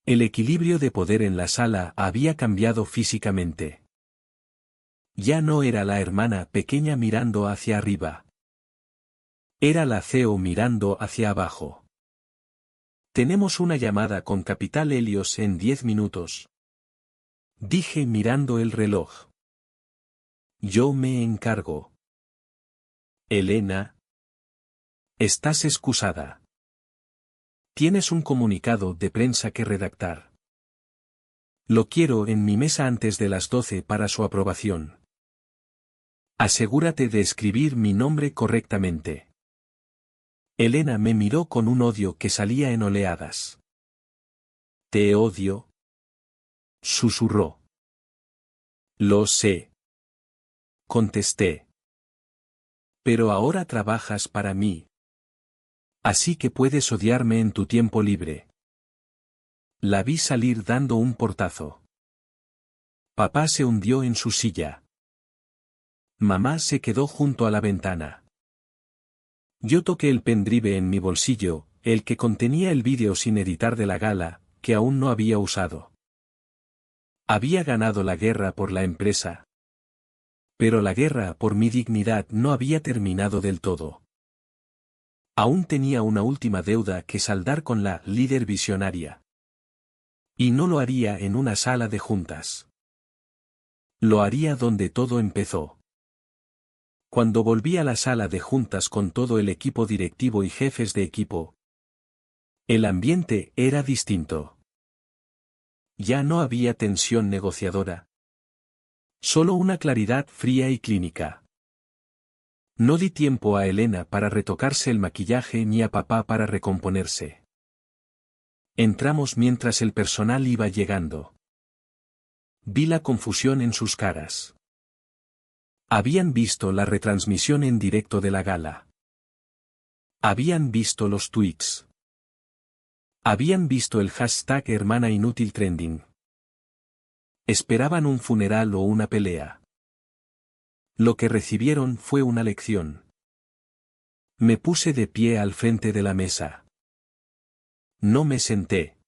El equilibrio de poder en la sala había cambiado físicamente. Ya no era la hermana pequeña mirando hacia arriba. Era la CEO mirando hacia abajo. Tenemos una llamada con Capital Helios en 10 minutos. Dije mirando el reloj. Yo me encargo. Elena. Estás excusada. Tienes un comunicado de prensa que redactar. Lo quiero en mi mesa antes de las 12 para su aprobación. Asegúrate de escribir mi nombre correctamente. Elena me miró con un odio que salía en oleadas. Te odio. Susurró. Lo sé. Contesté. Pero ahora trabajas para mí. Así que puedes odiarme en tu tiempo libre. La vi salir dando un portazo. Papá se hundió en su silla. Mamá se quedó junto a la ventana. Yo toqué el pendrive en mi bolsillo, el que contenía el vídeo sin editar de la gala, que aún no había usado. Había ganado la guerra por la empresa. Pero la guerra por mi dignidad no había terminado del todo. Aún tenía una última deuda que saldar con la líder visionaria. Y no lo haría en una sala de juntas. Lo haría donde todo empezó. Cuando volví a la sala de juntas con todo el equipo directivo y jefes de equipo, el ambiente era distinto. Ya no había tensión negociadora. Solo una claridad fría y clínica. No di tiempo a Elena para retocarse el maquillaje ni a papá para recomponerse. Entramos mientras el personal iba llegando. Vi la confusión en sus caras. Habían visto la retransmisión en directo de la gala. Habían visto los tweets. Habían visto el hashtag hermana inútil trending. Esperaban un funeral o una pelea. Lo que recibieron fue una lección. Me puse de pie al frente de la mesa. No me senté.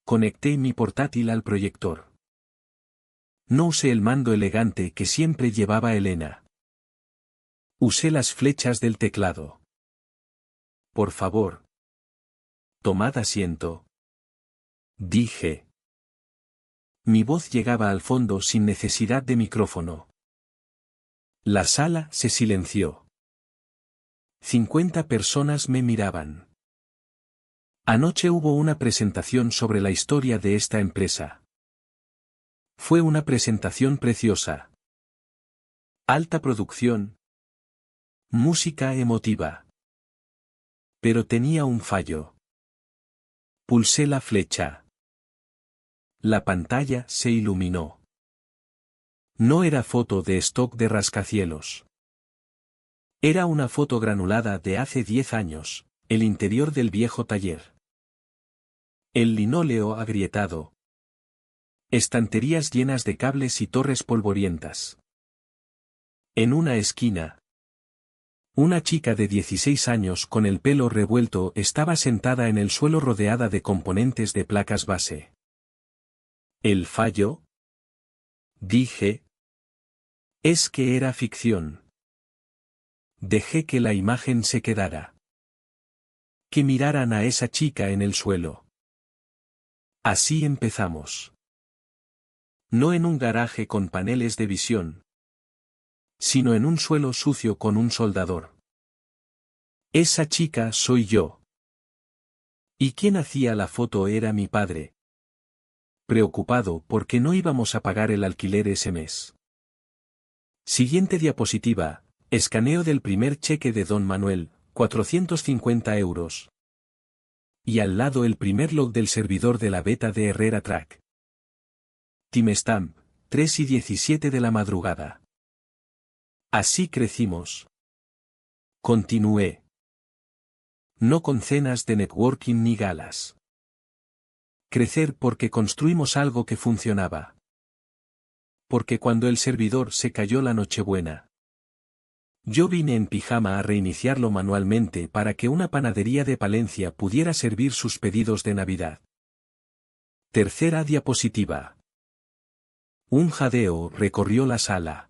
Conecté mi portátil al proyector. No usé el mando elegante que siempre llevaba Elena. Usé las flechas del teclado. Por favor. Tomad asiento. Dije. Mi voz llegaba al fondo sin necesidad de micrófono. La sala se silenció. 50 personas me miraban. Anoche hubo una presentación sobre la historia de esta empresa. Fue una presentación preciosa. Alta producción. Música emotiva. Pero tenía un fallo. Pulsé la flecha. La pantalla se iluminó. No era foto de stock de rascacielos. Era una foto granulada de hace 10 años, el interior del viejo taller. El linóleo agrietado. Estanterías llenas de cables y torres polvorientas. En una esquina, una chica de 16 años con el pelo revuelto estaba sentada en el suelo rodeada de componentes de placas base. ¿El fallo? Dije. Es que era ficción. Dejé que la imagen se quedara. Que miraran a esa chica en el suelo. Así empezamos. No en un garaje con paneles de visión, sino en un suelo sucio con un soldador. Esa chica soy yo. Y quien hacía la foto era mi padre. Preocupado porque no íbamos a pagar el alquiler ese mes. Siguiente diapositiva, escaneo del primer cheque de Don Manuel, 450 euros. Y al lado el primer log del servidor de la beta de Herrera Track. Timestamp, 3:17 de la madrugada. Así crecimos. Continué. No con cenas de networking ni galas. Crecer porque construimos algo que funcionaba. Porque cuando el servidor se cayó la Nochebuena, yo vine en pijama a reiniciarlo manualmente para que una panadería de Palencia pudiera servir sus pedidos de Navidad. Tercera diapositiva. Un jadeo recorrió la sala.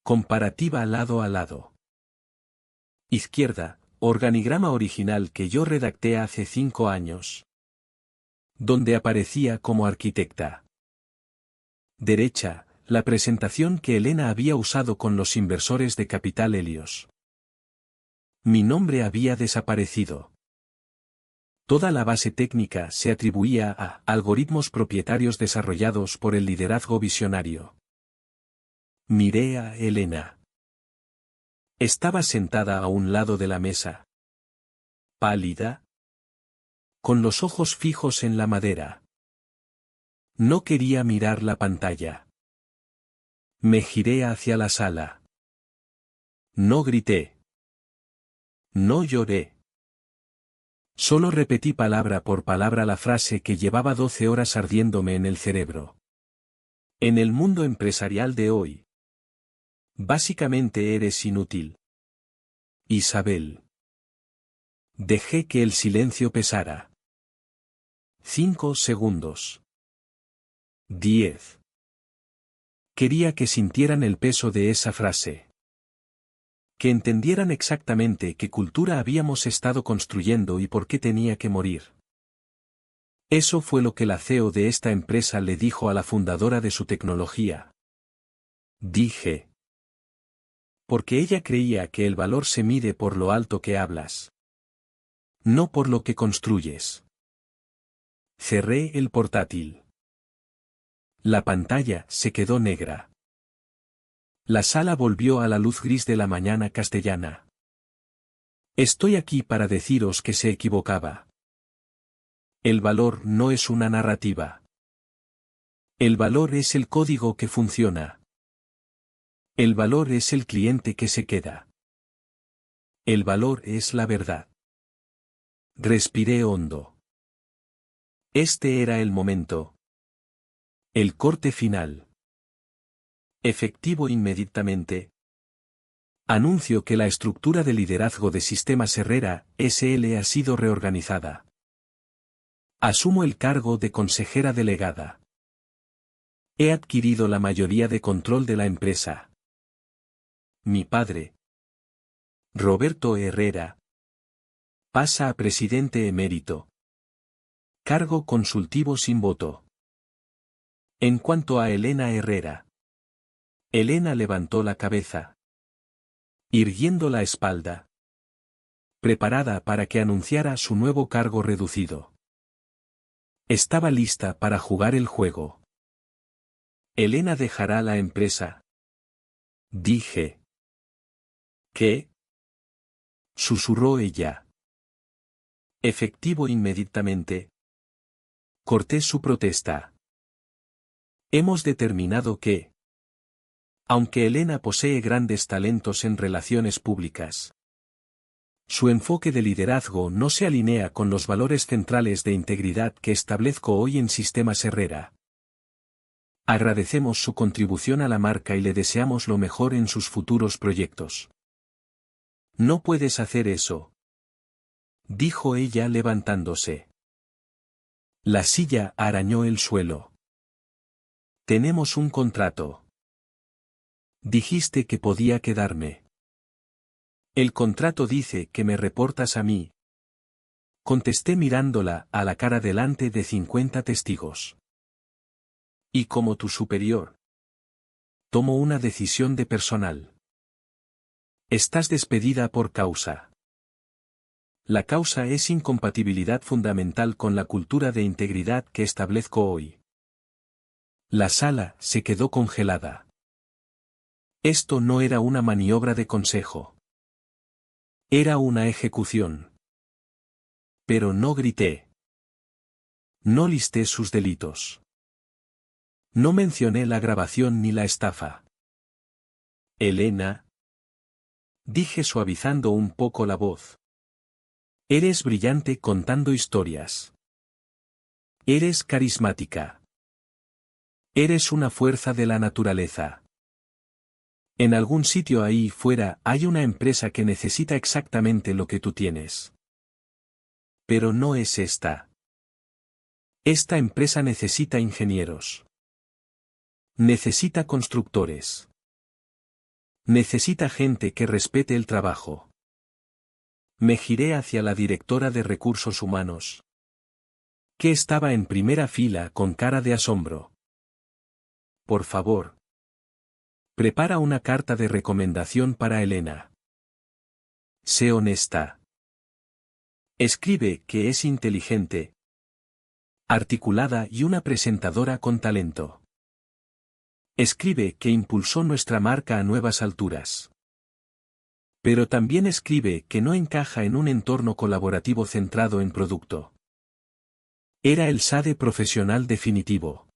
Comparativa lado a lado. Izquierda, organigrama original que yo redacté hace 5 años. Donde aparecía como arquitecta. Derecha, la presentación que Elena había usado con los inversores de Capital Helios. Mi nombre había desaparecido. Toda la base técnica se atribuía a algoritmos propietarios desarrollados por el liderazgo visionario. Miré a Elena. Estaba sentada a un lado de la mesa. Pálida. Con los ojos fijos en la madera. No quería mirar la pantalla. Me giré hacia la sala. No grité. No lloré. Solo repetí palabra por palabra la frase que llevaba 12 horas ardiéndome en el cerebro. En el mundo empresarial de hoy, básicamente eres inútil. Isabel. Dejé que el silencio pesara. 5 segundos. 10. Quería que sintieran el peso de esa frase. Que entendieran exactamente qué cultura habíamos estado construyendo y por qué tenía que morir. Eso fue lo que la CEO de esta empresa le dijo a la fundadora de su tecnología. Dije. Porque ella creía que el valor se mide por lo alto que hablas. No por lo que construyes. Cerré el portátil. La pantalla se quedó negra. La sala volvió a la luz gris de la mañana castellana. Estoy aquí para deciros que se equivocaba. El valor no es una narrativa. El valor es el código que funciona. El valor es el cliente que se queda. El valor es la verdad. Respiré hondo. Este era el momento. El corte final. Efectivo inmediatamente. Anuncio que la estructura de liderazgo de Sistemas Herrera, S.L. ha sido reorganizada. Asumo el cargo de consejera delegada. He adquirido la mayoría de control de la empresa. Mi padre, Roberto Herrera, pasa a presidente emérito. Cargo consultivo sin voto. En cuanto a Elena Herrera. Elena levantó la cabeza, irguiendo la espalda, preparada para que anunciara su nuevo cargo reducido. Estaba lista para jugar el juego. Elena dejará la empresa. Dije. ¿Qué? Susurró ella. Efectivo inmediatamente. Corté su protesta. Hemos determinado que, aunque Elena posee grandes talentos en relaciones públicas, su enfoque de liderazgo no se alinea con los valores centrales de integridad que establezco hoy en Sistemas Herrera. Agradecemos su contribución a la marca y le deseamos lo mejor en sus futuros proyectos. No puedes hacer eso, dijo ella levantándose. La silla arañó el suelo. Tenemos un contrato. Dijiste que podía quedarme. El contrato dice que me reportas a mí. Contesté mirándola a la cara delante de 50 testigos. Y como tu superior, tomo una decisión de personal. Estás despedida por causa. La causa es incompatibilidad fundamental con la cultura de integridad que establezco hoy. La sala se quedó congelada. Esto no era una maniobra de consejo. Era una ejecución. Pero no grité. No listé sus delitos. No mencioné la grabación ni la estafa. Elena, dije suavizando un poco la voz. Eres brillante contando historias. Eres carismática. Eres una fuerza de la naturaleza. En algún sitio ahí fuera hay una empresa que necesita exactamente lo que tú tienes. Pero no es esta. Esta empresa necesita ingenieros. Necesita constructores. Necesita gente que respete el trabajo. Me giré hacia la directora de recursos humanos, que estaba en primera fila con cara de asombro. Por favor. Prepara una carta de recomendación para Elena. Sé honesta. Escribe que es inteligente, articulada y una presentadora con talento. Escribe que impulsó nuestra marca a nuevas alturas. Pero también escribe que no encaja en un entorno colaborativo centrado en producto. Era el SADE profesional definitivo.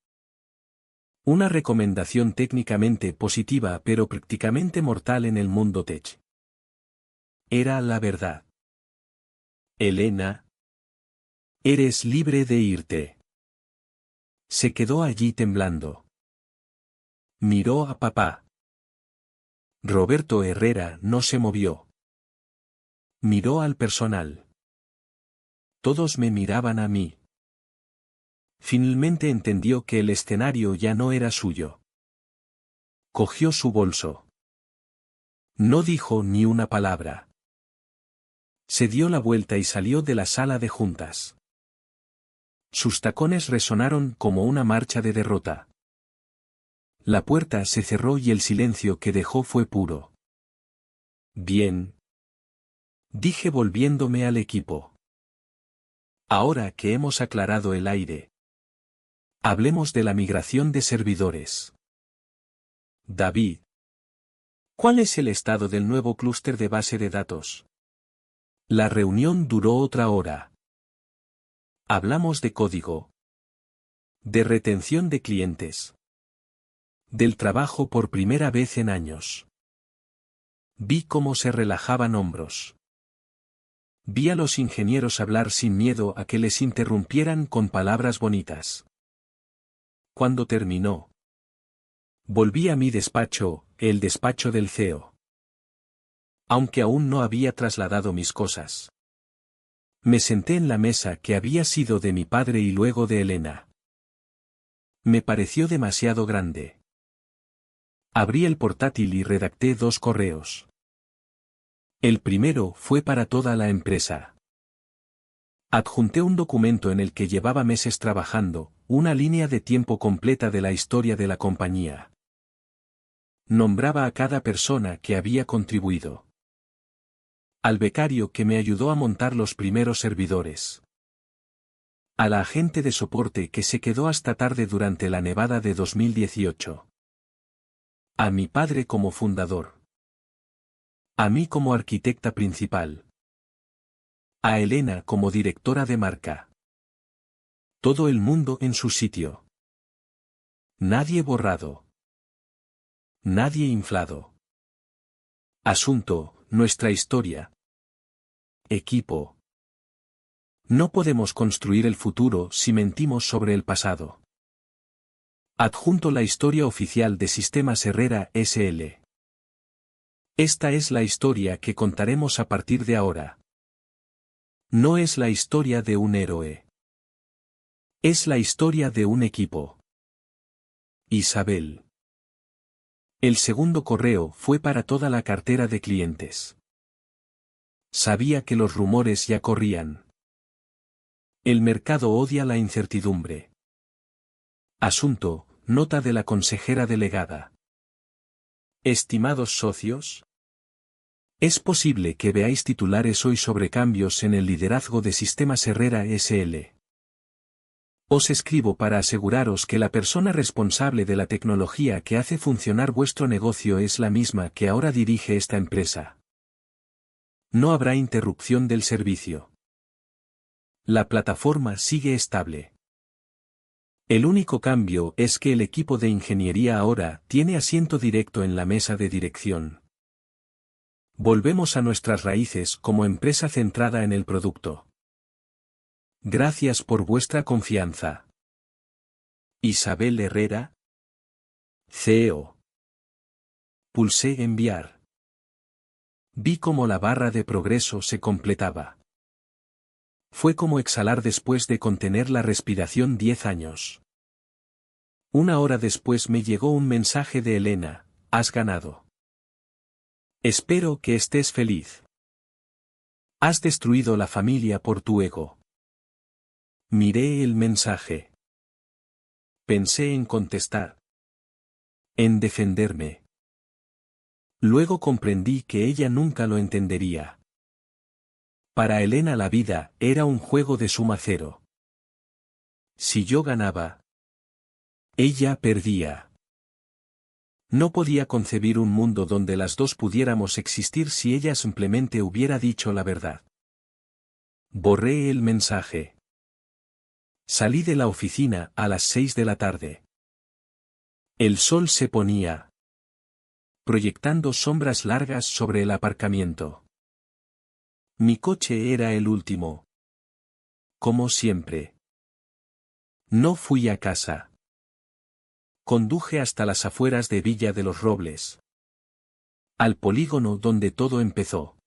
Una recomendación técnicamente positiva pero prácticamente mortal en el mundo tech. Era la verdad. Elena. Eres libre de irte. Se quedó allí temblando. Miró a papá. Roberto Herrera no se movió. Miró al personal. Todos me miraban a mí. Finalmente entendió que el escenario ya no era suyo. Cogió su bolso. No dijo ni una palabra. Se dio la vuelta y salió de la sala de juntas. Sus tacones resonaron como una marcha de derrota. La puerta se cerró y el silencio que dejó fue puro. Bien. Dije volviéndome al equipo. Ahora que hemos aclarado el aire. Hablemos de la migración de servidores. David. ¿Cuál es el estado del nuevo clúster de base de datos? La reunión duró otra hora. Hablamos de código. De retención de clientes. Del trabajo por primera vez en años. Vi cómo se relajaban hombros. Vi a los ingenieros hablar sin miedo a que les interrumpieran con palabras bonitas. Cuando terminó, volví a mi despacho, el despacho del CEO. Aunque aún no había trasladado mis cosas. Me senté en la mesa que había sido de mi padre y luego de Elena. Me pareció demasiado grande. Abrí el portátil y redacté 2 correos. El primero fue para toda la empresa. Adjunté un documento en el que llevaba meses trabajando, una línea de tiempo completa de la historia de la compañía. Nombraba a cada persona que había contribuido. Al becario que me ayudó a montar los primeros servidores. A la agente de soporte que se quedó hasta tarde durante la nevada de 2018. A mi padre como fundador. A mí como arquitecta principal. A Elena como directora de marca. Todo el mundo en su sitio. Nadie borrado. Nadie inflado. Asunto, nuestra historia. Equipo. No podemos construir el futuro si mentimos sobre el pasado. Adjunto la historia oficial de Sistemas Herrera S.L. Esta es la historia que contaremos a partir de ahora. No es la historia de un héroe. Es la historia de un equipo. Isabel. El segundo correo fue para toda la cartera de clientes. Sabía que los rumores ya corrían. El mercado odia la incertidumbre. Asunto, nota de la consejera delegada. Estimados socios. Es posible que veáis titulares hoy sobre cambios en el liderazgo de Sistemas Herrera S.L. Os escribo para aseguraros que la persona responsable de la tecnología que hace funcionar vuestro negocio es la misma que ahora dirige esta empresa. No habrá interrupción del servicio. La plataforma sigue estable. El único cambio es que el equipo de ingeniería ahora tiene asiento directo en la mesa de dirección. Volvemos a nuestras raíces como empresa centrada en el producto. Gracias por vuestra confianza. Isabel Herrera, CEO. Pulsé enviar. Vi cómo la barra de progreso se completaba. Fue como exhalar después de contener la respiración 10 años. Una hora después me llegó un mensaje de Elena: has ganado. Espero que estés feliz. Has destruido la familia por tu ego. Miré el mensaje. Pensé en contestar. En defenderme. Luego comprendí que ella nunca lo entendería. Para Elena la vida era un juego de suma cero. Si yo ganaba, ella perdía. No podía concebir un mundo donde las dos pudiéramos existir si ella simplemente hubiera dicho la verdad. Borré el mensaje. Salí de la oficina a las 6 de la tarde. El sol se ponía, proyectando sombras largas sobre el aparcamiento. Mi coche era el último. Como siempre. No fui a casa. Conduje hasta las afueras de Villa de los Robles. Al polígono donde todo empezó.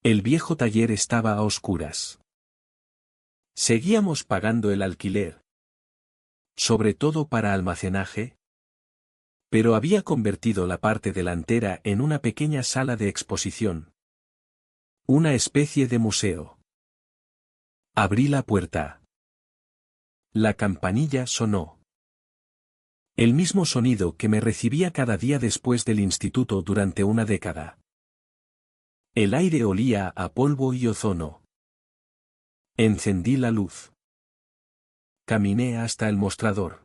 El viejo taller estaba a oscuras. Seguíamos pagando el alquiler. Sobre todo para almacenaje. Pero había convertido la parte delantera en una pequeña sala de exposición. Una especie de museo. Abrí la puerta. La campanilla sonó. El mismo sonido que me recibía cada día después del instituto durante una década. El aire olía a polvo y ozono. Encendí la luz. Caminé hasta el mostrador.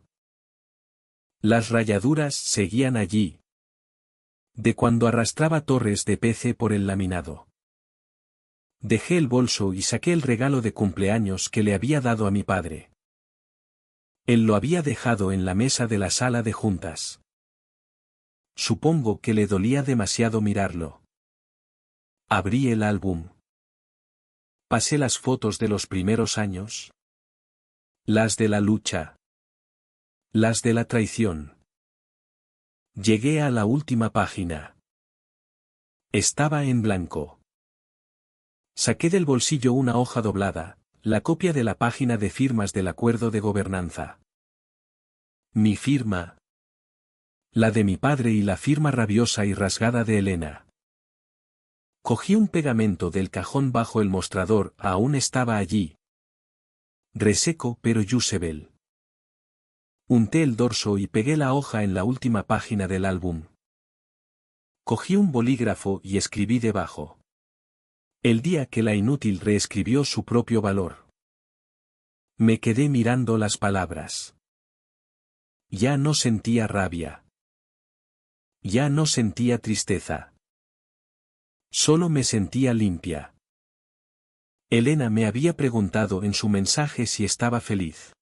Las rayaduras seguían allí. De cuando arrastraba torres de PC por el laminado. Dejé el bolso y saqué el regalo de cumpleaños que le había dado a mi padre. Él lo había dejado en la mesa de la sala de juntas. Supongo que le dolía demasiado mirarlo. Abrí el álbum. Pasé las fotos de los primeros años. Las de la lucha. Las de la traición. Llegué a la última página. Estaba en blanco. Saqué del bolsillo una hoja doblada, la copia de la página de firmas del acuerdo de gobernanza. Mi firma. La de mi padre y la firma rabiosa y rasgada de Elena. Cogí un pegamento del cajón bajo el mostrador, aún estaba allí. Reseco pero usable. Unté el dorso y pegué la hoja en la última página del álbum. Cogí un bolígrafo y escribí debajo. El día que la inútil reescribió su propio valor. Me quedé mirando las palabras. Ya no sentía rabia. Ya no sentía tristeza. Solo me sentía limpia. Elena me había preguntado en su mensaje si estaba feliz.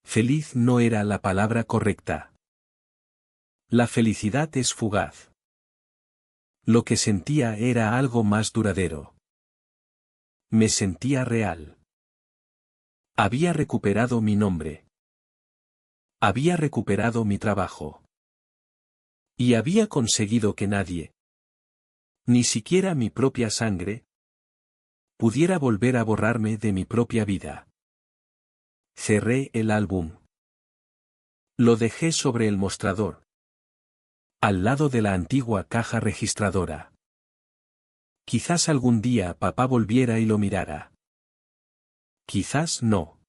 Feliz no era la palabra correcta. La felicidad es fugaz. Lo que sentía era algo más duradero. Me sentía real. Había recuperado mi nombre. Había recuperado mi trabajo. Y había conseguido que nadie, ni siquiera mi propia sangre, pudiera volver a borrarme de mi propia vida. Cerré el álbum. Lo dejé sobre el mostrador. Al lado de la antigua caja registradora. Quizás algún día papá volviera y lo mirara. Quizás no.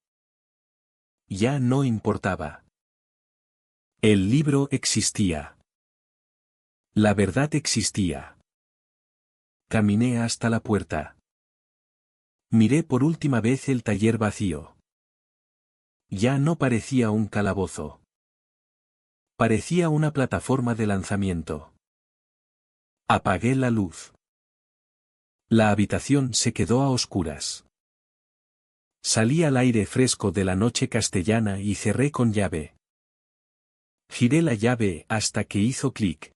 Ya no importaba. El libro existía. La verdad existía. Caminé hasta la puerta. Miré por última vez el taller vacío. Ya no parecía un calabozo. Parecía una plataforma de lanzamiento. Apagué la luz. La habitación se quedó a oscuras. Salí al aire fresco de la noche castellana y cerré con llave. Giré la llave hasta que hizo clic.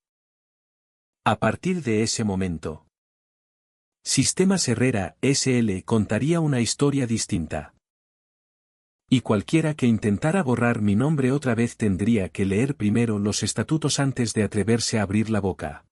A partir de ese momento, Sistemas Herrera S.L. contaría una historia distinta. Y cualquiera que intentara borrar mi nombre otra vez tendría que leer primero los estatutos antes de atreverse a abrir la boca.